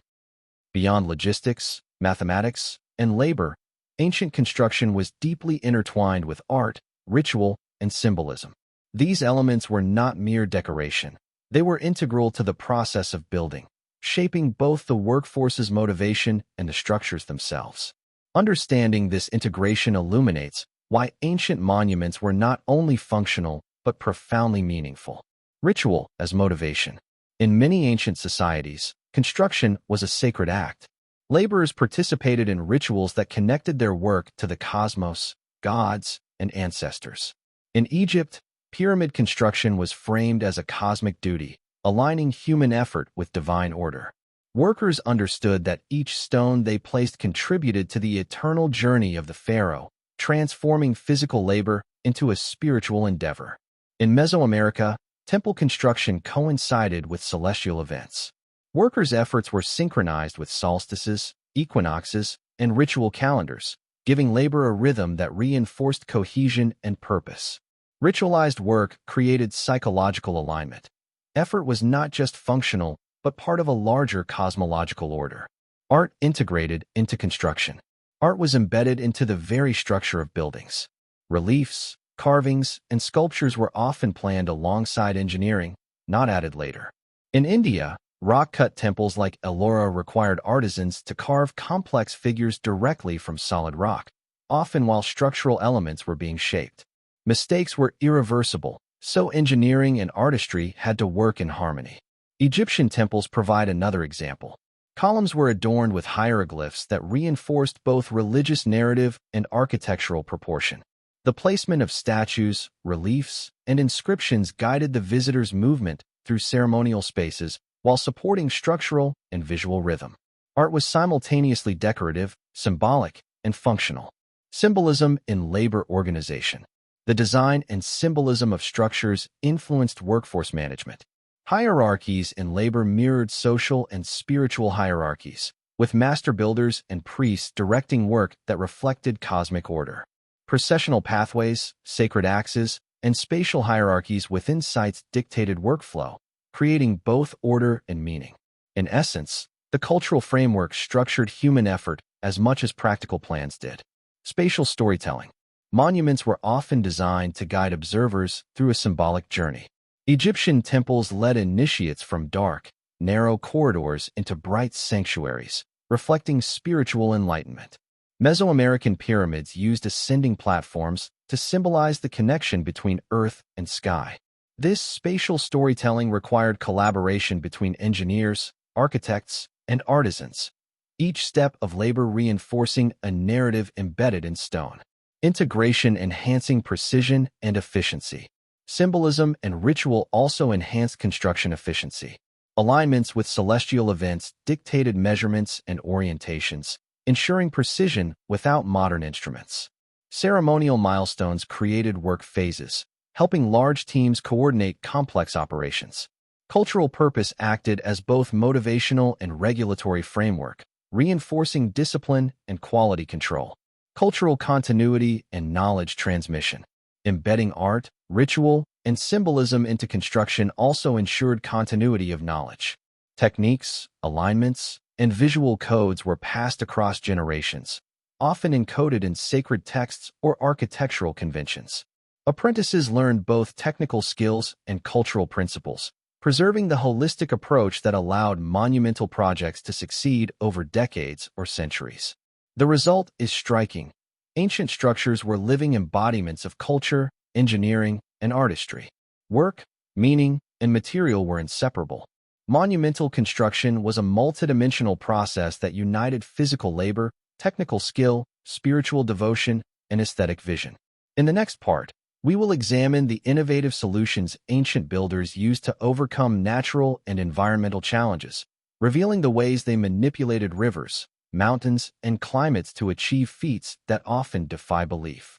Beyond logistics, mathematics, and labor, ancient construction was deeply intertwined with art, ritual, and symbolism. These elements were not mere decoration. They were integral to the process of building, shaping both the workforce's motivation and the structures themselves. Understanding this integration illuminates why ancient monuments were not only functional but profoundly meaningful. Ritual as motivation. In many ancient societies, construction was a sacred act. Laborers participated in rituals that connected their work to the cosmos, gods, and ancestors. In Egypt, pyramid construction was framed as a cosmic duty, aligning human effort with divine order. Workers understood that each stone they placed contributed to the eternal journey of the pharaoh, transforming physical labor into a spiritual endeavor. In Mesoamerica, temple construction coincided with celestial events. Workers' efforts were synchronized with solstices, equinoxes, and ritual calendars, giving labor a rhythm that reinforced cohesion and purpose. Ritualized work created psychological alignment. Effort was not just functional, but part of a larger cosmological order. Art integrated into construction. Art was embedded into the very structure of buildings. Reliefs, carvings, and sculptures were often planned alongside engineering, not added later. In India, rock-cut temples like Ellora required artisans to carve complex figures directly from solid rock, often while structural elements were being shaped. Mistakes were irreversible, so engineering and artistry had to work in harmony. Egyptian temples provide another example. Columns were adorned with hieroglyphs that reinforced both religious narrative and architectural proportion. The placement of statues, reliefs, and inscriptions guided the visitor's movement through ceremonial spaces while supporting structural and visual rhythm. Art was simultaneously decorative, symbolic, and functional. Symbolism in labor organization. The design and symbolism of structures influenced workforce management. Hierarchies in labor mirrored social and spiritual hierarchies, with master builders and priests directing work that reflected cosmic order. Processional pathways, sacred axes, and spatial hierarchies within sites dictated workflow, creating both order and meaning. In essence, the cultural framework structured human effort as much as practical plans did. Spatial storytelling. Monuments were often designed to guide observers through a symbolic journey. Egyptian temples led initiates from dark, narrow corridors into bright sanctuaries, reflecting spiritual enlightenment. Mesoamerican pyramids used ascending platforms to symbolize the connection between earth and sky. This spatial storytelling required collaboration between engineers, architects, and artisans, each step of labor reinforcing a narrative embedded in stone. Integration enhancing precision and efficiency. Symbolism and ritual also enhanced construction efficiency. Alignments with celestial events dictated measurements and orientations, ensuring precision without modern instruments. Ceremonial milestones created work phases, helping large teams coordinate complex operations. Cultural purpose acted as both motivational and regulatory framework, reinforcing discipline and quality control. Cultural continuity and knowledge transmission. Embedding art, ritual, and symbolism into construction also ensured continuity of knowledge. Techniques, alignments, and visual codes were passed across generations, often encoded in sacred texts or architectural conventions. Apprentices learned both technical skills and cultural principles, preserving the holistic approach that allowed monumental projects to succeed over decades or centuries. The result is striking. Ancient structures were living embodiments of culture, engineering, and artistry. Work, meaning, and material were inseparable. Monumental construction was a multidimensional process that united physical labor, technical skill, spiritual devotion, and aesthetic vision. In the next part, we will examine the innovative solutions ancient builders used to overcome natural and environmental challenges, revealing the ways they manipulated rivers, mountains, and climates to achieve feats that often defy belief.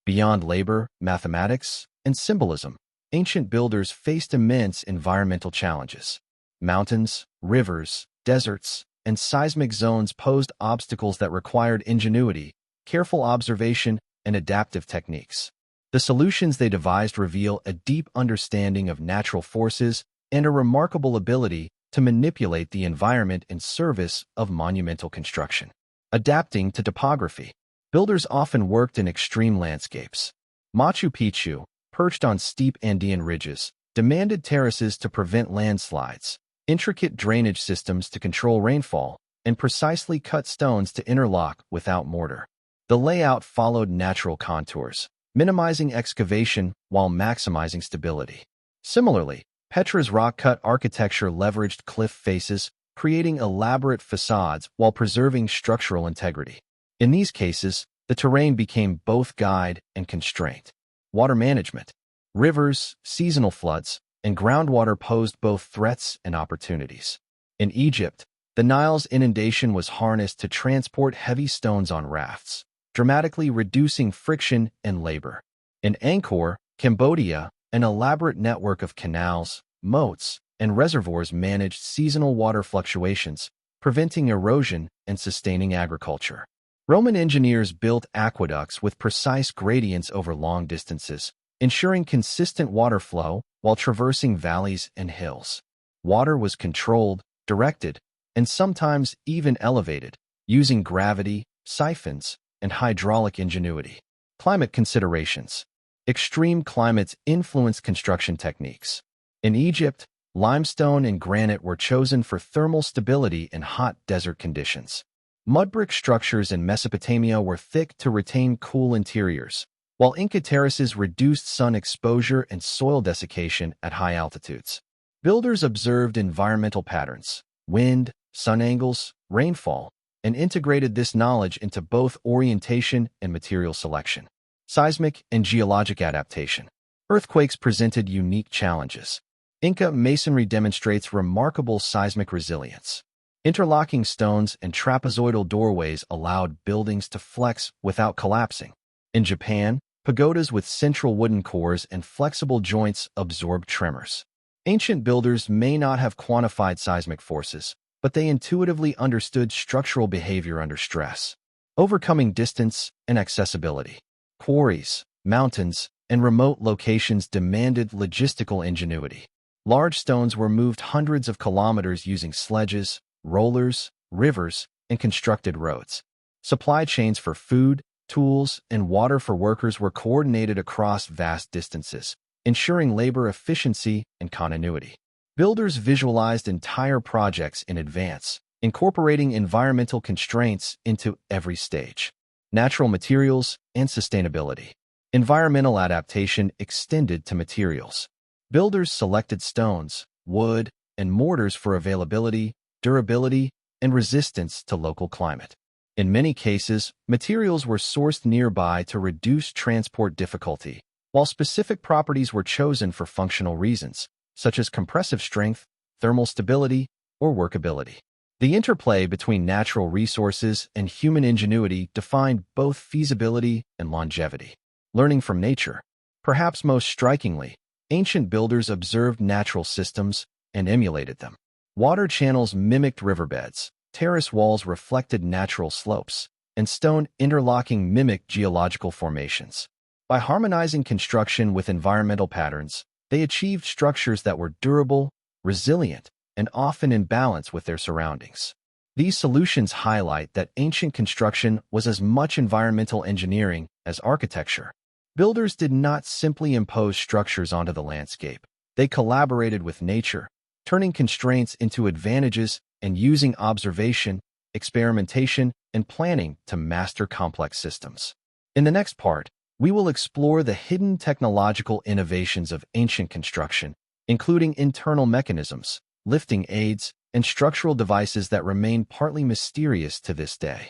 Beyond labor, mathematics, and symbolism, ancient builders faced immense environmental challenges. Mountains, rivers, deserts, and seismic zones posed obstacles that required ingenuity, careful observation, and adaptive techniques. The solutions they devised reveal a deep understanding of natural forces and a remarkable ability to manipulate the environment in service of monumental construction. Adapting to topography. Builders often worked in extreme landscapes. Machu Picchu, perched on steep Andean ridges, demanded terraces to prevent landslides, intricate drainage systems to control rainfall, and precisely cut stones to interlock without mortar. The layout followed natural contours, minimizing excavation while maximizing stability. Similarly, Petra's rock-cut architecture leveraged cliff faces, creating elaborate facades while preserving structural integrity. In these cases, the terrain became both guide and constraint. Water management. Rivers, seasonal floods, and groundwater posed both threats and opportunities. In Egypt, the Nile's inundation was harnessed to transport heavy stones on rafts, dramatically reducing friction and labor. In Angkor, Cambodia, an elaborate network of canals, moats, and reservoirs managed seasonal water fluctuations, preventing erosion and sustaining agriculture. Roman engineers built aqueducts with precise gradients over long distances, ensuring consistent water flow while traversing valleys and hills. Water was controlled, directed, and sometimes even elevated, using gravity, siphons, and hydraulic ingenuity. Climate considerations. Extreme climates influenced construction techniques. In Egypt, limestone and granite were chosen for thermal stability in hot desert conditions. Mudbrick structures in Mesopotamia were thick to retain cool interiors, while Inca terraces reduced sun exposure and soil desiccation at high altitudes. Builders observed environmental patterns, wind, sun angles, rainfall, and integrated this knowledge into both orientation and material selection. Seismic and geologic adaptation. Earthquakes presented unique challenges. Inca masonry demonstrates remarkable seismic resilience. Interlocking stones and trapezoidal doorways allowed buildings to flex without collapsing. In Japan, pagodas with central wooden cores and flexible joints absorbed tremors. Ancient builders may not have quantified seismic forces, but they intuitively understood structural behavior under stress. Overcoming distance and accessibility. Quarries, mountains, and remote locations demanded logistical ingenuity. Large stones were moved hundreds of kilometers using sledges, rollers, rivers, and constructed roads. Supply chains for food, tools, and water for workers were coordinated across vast distances, ensuring labor efficiency and continuity. Builders visualized entire projects in advance, incorporating environmental constraints into every stage. Natural materials and sustainability. Environmental adaptation extended to materials. Builders selected stones, wood, and mortars for availability, durability, and resistance to local climate. In many cases, materials were sourced nearby to reduce transport difficulty, while specific properties were chosen for functional reasons, such as compressive strength, thermal stability, or workability. The interplay between natural resources and human ingenuity defined both feasibility and longevity. Learning from nature. Perhaps most strikingly, ancient builders observed natural systems and emulated them. Water channels mimicked riverbeds, terrace walls reflected natural slopes, and stone interlocking mimicked geological formations. By harmonizing construction with environmental patterns, they achieved structures that were durable, resilient, and often in balance with their surroundings. These solutions highlight that ancient construction was as much environmental engineering as architecture. Builders did not simply impose structures onto the landscape. They collaborated with nature, turning constraints into advantages and using observation, experimentation, and planning to master complex systems. In the next part, we will explore the hidden technological innovations of ancient construction, including internal mechanisms, lifting aids, and structural devices that remain partly mysterious to this day.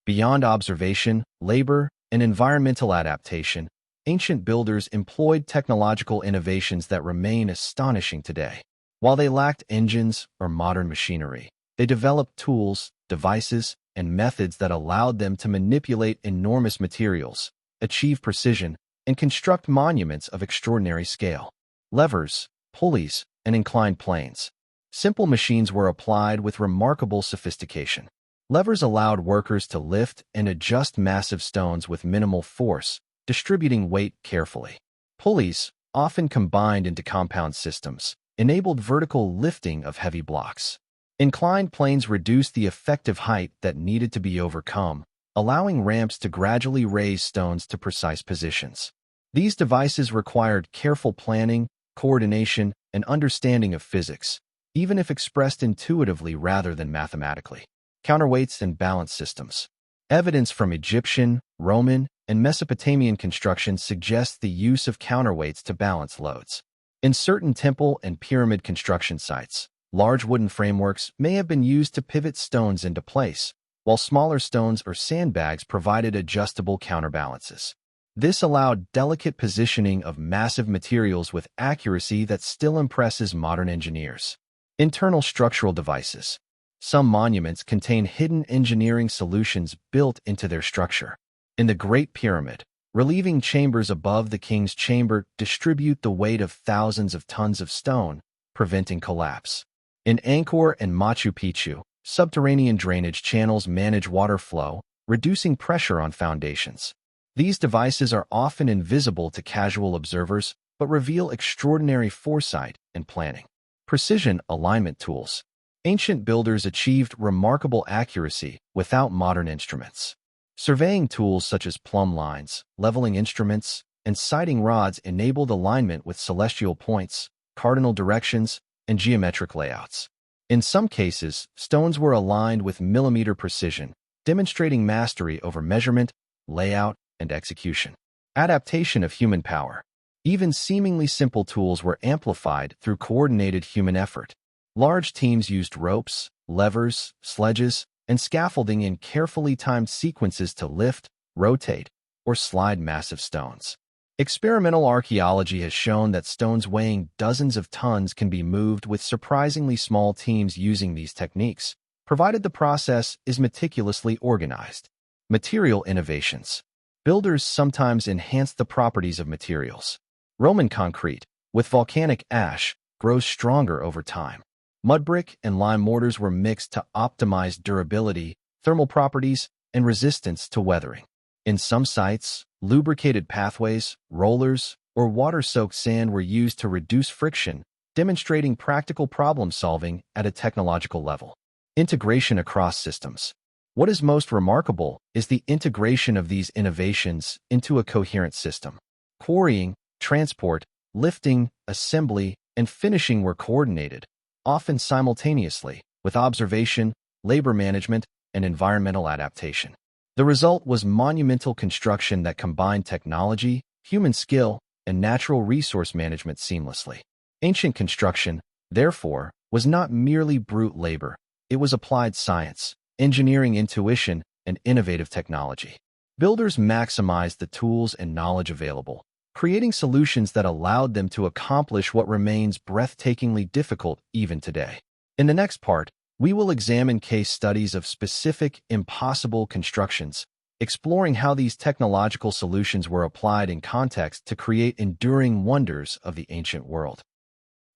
Beyond observation, labor, and environmental adaptation, ancient builders employed technological innovations that remain astonishing today. While they lacked engines or modern machinery, they developed tools, devices, and methods that allowed them to manipulate enormous materials, achieve precision, and construct monuments of extraordinary scale. Levers, pulleys, and inclined planes. Simple machines were applied with remarkable sophistication. Levers allowed workers to lift and adjust massive stones with minimal force, distributing weight carefully. Pulleys, often combined into compound systems, enabled vertical lifting of heavy blocks. Inclined planes reduced the effective height that needed to be overcome, allowing ramps to gradually raise stones to precise positions. These devices required careful planning, coordination, and understanding of physics, even if expressed intuitively rather than mathematically. Counterweights and balance systems. Evidence from Egyptian, Roman, and Mesopotamian construction suggests the use of counterweights to balance loads. In certain temple and pyramid construction sites, large wooden frameworks may have been used to pivot stones into place, while smaller stones or sandbags provided adjustable counterbalances. This allowed delicate positioning of massive materials with accuracy that still impresses modern engineers. Internal structural devices. Some monuments contain hidden engineering solutions built into their structure. In the Great Pyramid, relieving chambers above the king's chamber distribute the weight of thousands of tons of stone, preventing collapse. In Angkor and Machu Picchu, subterranean drainage channels manage water flow, reducing pressure on foundations. These devices are often invisible to casual observers, but reveal extraordinary foresight and planning. Precision alignment tools. Ancient builders achieved remarkable accuracy without modern instruments. Surveying tools such as plumb lines, leveling instruments, and sighting rods enabled alignment with celestial points, cardinal directions, and geometric layouts. In some cases, stones were aligned with millimeter precision, demonstrating mastery over measurement, layout, and execution. Adaptation of human power. Even seemingly simple tools were amplified through coordinated human effort. Large teams used ropes, levers, sledges, and scaffolding in carefully timed sequences to lift, rotate, or slide massive stones. Experimental archaeology has shown that stones weighing dozens of tons can be moved with surprisingly small teams using these techniques, provided the process is meticulously organized. Material innovations. Builders sometimes enhance the properties of materials. Roman concrete, with volcanic ash, grows stronger over time. Mud brick and lime mortars were mixed to optimize durability, thermal properties, and resistance to weathering. In some sites, lubricated pathways, rollers, or water-soaked sand were used to reduce friction, demonstrating practical problem-solving at a technological level. Integration across systems. What is most remarkable is the integration of these innovations into a coherent system. Quarrying, transport, lifting, assembly, and finishing were coordinated, often simultaneously, with observation, labor management, and environmental adaptation. The result was monumental construction that combined technology, human skill, and natural resource management seamlessly. Ancient construction, therefore, was not merely brute labor. It was applied science, engineering intuition, and innovative technology. Builders maximized the tools and knowledge available, creating solutions that allowed them to accomplish what remains breathtakingly difficult even today. In the next part, we will examine case studies of specific, impossible constructions, exploring how these technological solutions were applied in context to create enduring wonders of the ancient world.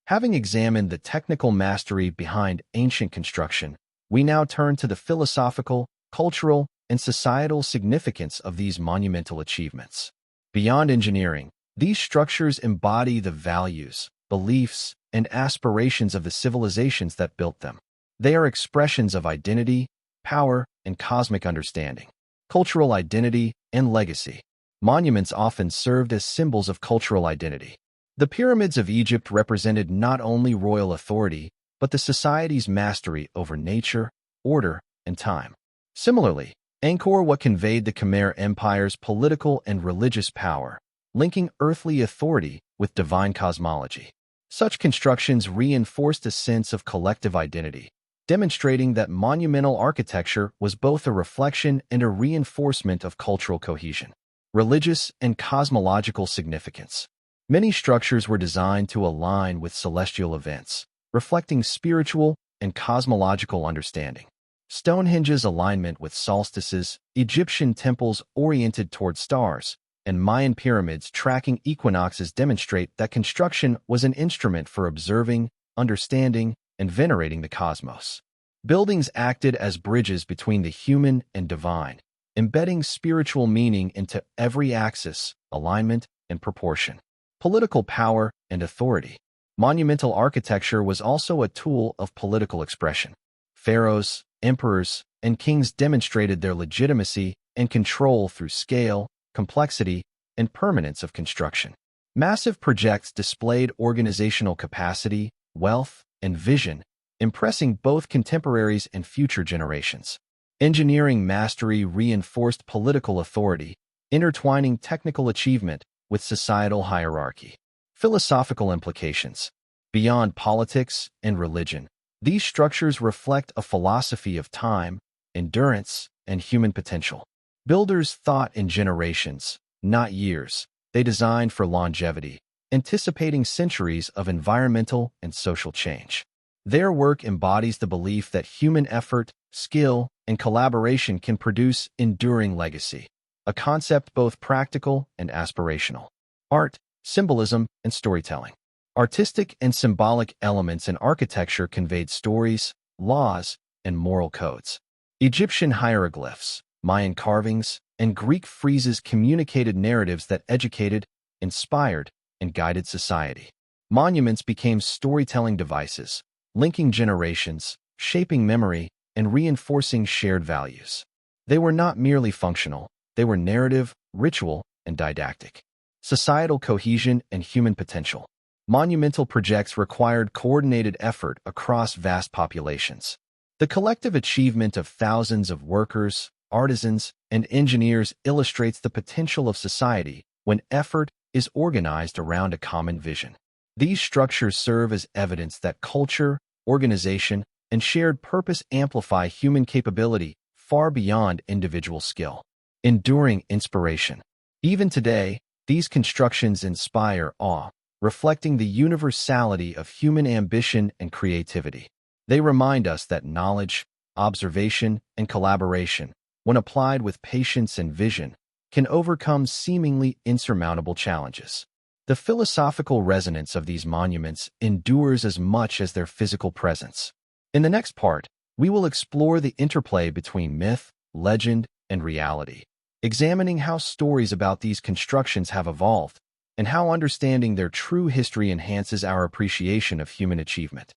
Having examined the technical mastery behind ancient construction, we now turn to the philosophical, cultural, and societal significance of these monumental achievements. Beyond engineering, these structures embody the values, beliefs, and aspirations of the civilizations that built them. They are expressions of identity, power, and cosmic understanding. Cultural identity and legacy. Monuments often served as symbols of cultural identity. The pyramids of Egypt represented not only royal authority, but the society's mastery over nature, order, and time. Similarly, Angkor Wat conveyed the Khmer Empire's political and religious power, linking earthly authority with divine cosmology. Such constructions reinforced a sense of collective identity, demonstrating that monumental architecture was both a reflection and a reinforcement of cultural cohesion. Religious and cosmological significance. Many structures were designed to align with celestial events, reflecting spiritual and cosmological understanding. Stonehenge's alignment with solstices, Egyptian temples oriented toward stars, and Mayan pyramids tracking equinoxes demonstrate that construction was an instrument for observing, understanding, and venerating the cosmos. Buildings acted as bridges between the human and divine, embedding spiritual meaning into every axis, alignment, and proportion. Political power and authority. Monumental architecture was also a tool of political expression. Pharaohs, emperors, and kings demonstrated their legitimacy and control through scale, complexity, and permanence of construction. Massive projects displayed organizational capacity, wealth, and vision, impressing both contemporaries and future generations. Engineering mastery reinforced political authority, intertwining technical achievement with societal hierarchy. Philosophical implications. Beyond politics and religion, these structures reflect a philosophy of time, endurance, and human potential. Builders thought in generations, not years. They designed for longevity, anticipating centuries of environmental and social change. Their work embodies the belief that human effort, skill, and collaboration can produce enduring legacy, a concept both practical and aspirational. Art, symbolism, and storytelling. Artistic and symbolic elements in architecture conveyed stories, laws, and moral codes. Egyptian hieroglyphs, Mayan carvings, and Greek friezes communicated narratives that educated, inspired, and guided society. Monuments became storytelling devices, linking generations, shaping memory, and reinforcing shared values. They were not merely functional, they were narrative, ritual, and didactic. Societal cohesion and human potential. Monumental projects required coordinated effort across vast populations. The collective achievement of thousands of workers, artisans, and engineers illustrates the potential of society when effort is organized around a common vision. These structures serve as evidence that culture, organization, and shared purpose amplify human capability far beyond individual skill. Enduring inspiration. Even today, these constructions inspire awe, reflecting the universality of human ambition and creativity. They remind us that knowledge, observation, and collaboration, when applied with patience and vision, can overcome seemingly insurmountable challenges. The philosophical resonance of these monuments endures as much as their physical presence. In the next part, we will explore the interplay between myth, legend, and reality, examining how stories about these constructions have evolved and how understanding their true history enhances our appreciation of human achievement.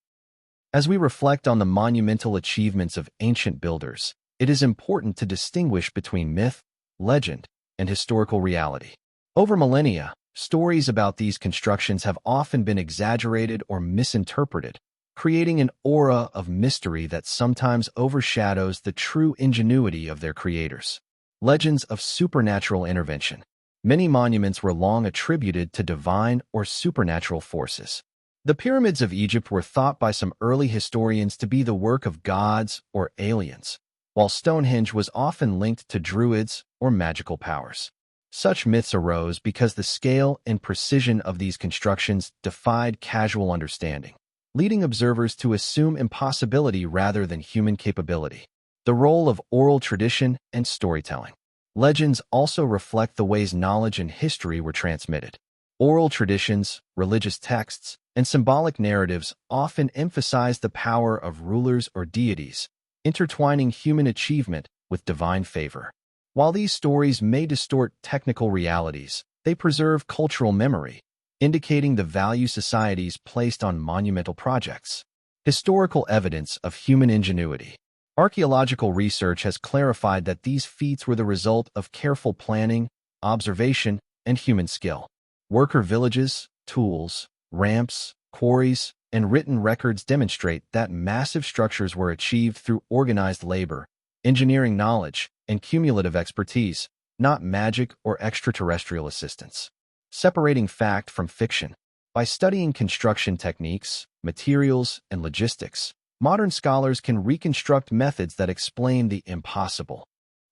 As we reflect on the monumental achievements of ancient builders, it is important to distinguish between myth, legend, and historical reality. Over millennia, stories about these constructions have often been exaggerated or misinterpreted, creating an aura of mystery that sometimes overshadows the true ingenuity of their creators. Legends of supernatural intervention. Many monuments were long attributed to divine or supernatural forces. The pyramids of Egypt were thought by some early historians to be the work of gods or aliens, while Stonehenge was often linked to druids or magical powers. Such myths arose because the scale and precision of these constructions defied casual understanding, leading observers to assume impossibility rather than human capability. The role of oral tradition and storytelling. Legends also reflect the ways knowledge and history were transmitted. Oral traditions, religious texts, and symbolic narratives often emphasize the power of rulers or deities, intertwining human achievement with divine favor. While these stories may distort technical realities, they preserve cultural memory, indicating the value societies placed on monumental projects. Historical evidence of human ingenuity. Archaeological research has clarified that these feats were the result of careful planning, observation, and human skill. Worker villages, tools, ramps, quarries, and written records demonstrate that massive structures were achieved through organized labor, engineering knowledge, and cumulative expertise, not magic or extraterrestrial assistance. Separating fact from fiction. By studying construction techniques, materials, and logistics, modern scholars can reconstruct methods that explain the impossible.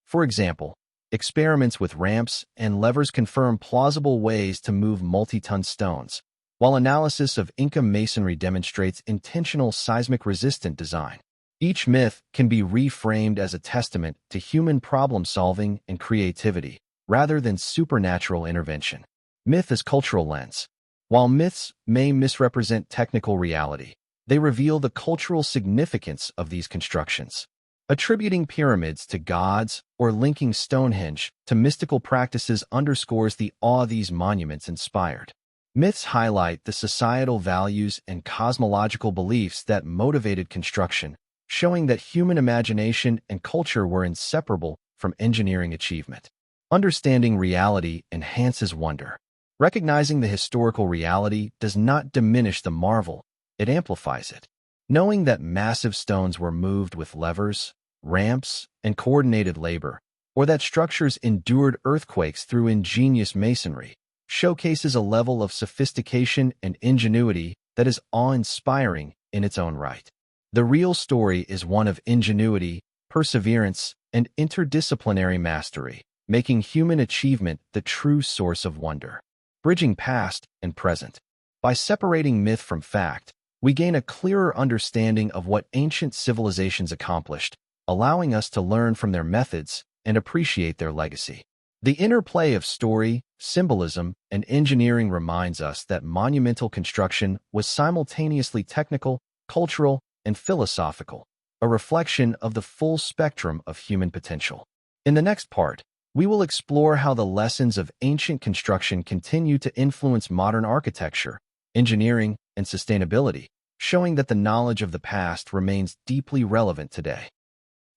For example, experiments with ramps and levers confirm plausible ways to move multi-ton stones, while analysis of Inca masonry demonstrates intentional seismic-resistant design. Each myth can be reframed as a testament to human problem-solving and creativity, rather than supernatural intervention. Myth as cultural lens. While myths may misrepresent technical reality, they reveal the cultural significance of these constructions. Attributing pyramids to gods or linking Stonehenge to mystical practices underscores the awe these monuments inspired. Myths highlight the societal values and cosmological beliefs that motivated construction, showing that human imagination and culture were inseparable from engineering achievement. Understanding reality enhances wonder. Recognizing the historical reality does not diminish the marvel, it amplifies it. Knowing that massive stones were moved with levers, ramps, and coordinated labor, or that structures endured earthquakes through ingenious masonry, showcases a level of sophistication and ingenuity that is awe-inspiring in its own right. The real story is one of ingenuity, perseverance, and interdisciplinary mastery, making human achievement the true source of wonder. Bridging past and present. By separating myth from fact, we gain a clearer understanding of what ancient civilizations accomplished, allowing us to learn from their methods and appreciate their legacy. The interplay of story, symbolism, and engineering reminds us that monumental construction was simultaneously technical, cultural, and philosophical, a reflection of the full spectrum of human potential. In the next part, we will explore how the lessons of ancient construction continue to influence modern architecture, engineering, and sustainability, showing that the knowledge of the past remains deeply relevant today.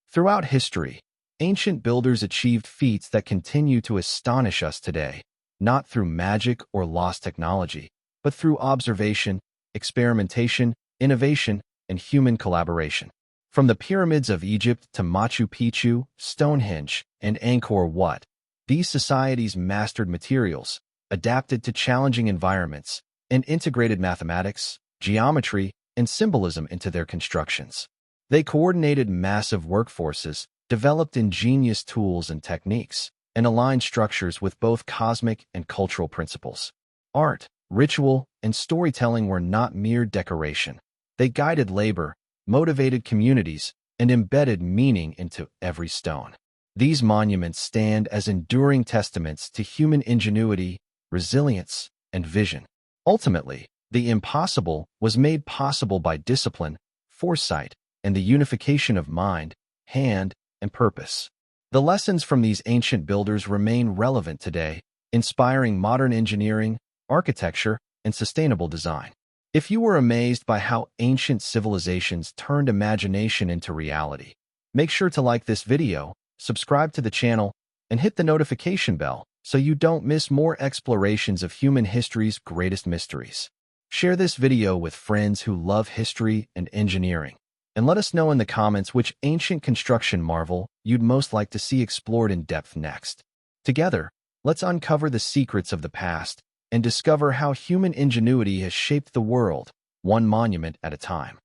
Throughout history, ancient builders achieved feats that continue to astonish us today, not through magic or lost technology, but through observation, experimentation, innovation, and human collaboration. From the pyramids of Egypt to Machu Picchu, Stonehenge, and Angkor Wat, these societies mastered materials, adapted to challenging environments, and integrated mathematics, geometry, and symbolism into their constructions. They coordinated massive workforces, developed ingenious tools and techniques, and aligned structures with both cosmic and cultural principles. Art, ritual, and storytelling were not mere decoration. They guided labor, motivated communities, and embedded meaning into every stone. These monuments stand as enduring testaments to human ingenuity, resilience, and vision. Ultimately, the impossible was made possible by discipline, foresight, and the unification of mind, hand, and purpose. The lessons from these ancient builders remain relevant today, inspiring modern engineering, architecture, and sustainable design. If you were amazed by how ancient civilizations turned imagination into reality, make sure to like this video, subscribe to the channel, and hit the notification bell so you don't miss more explorations of human history's greatest mysteries. Share this video with friends who love history and engineering, and let us know in the comments which ancient construction marvel you'd most like to see explored in depth next. Together, let's uncover the secrets of the past and discover how human ingenuity has shaped the world, one monument at a time.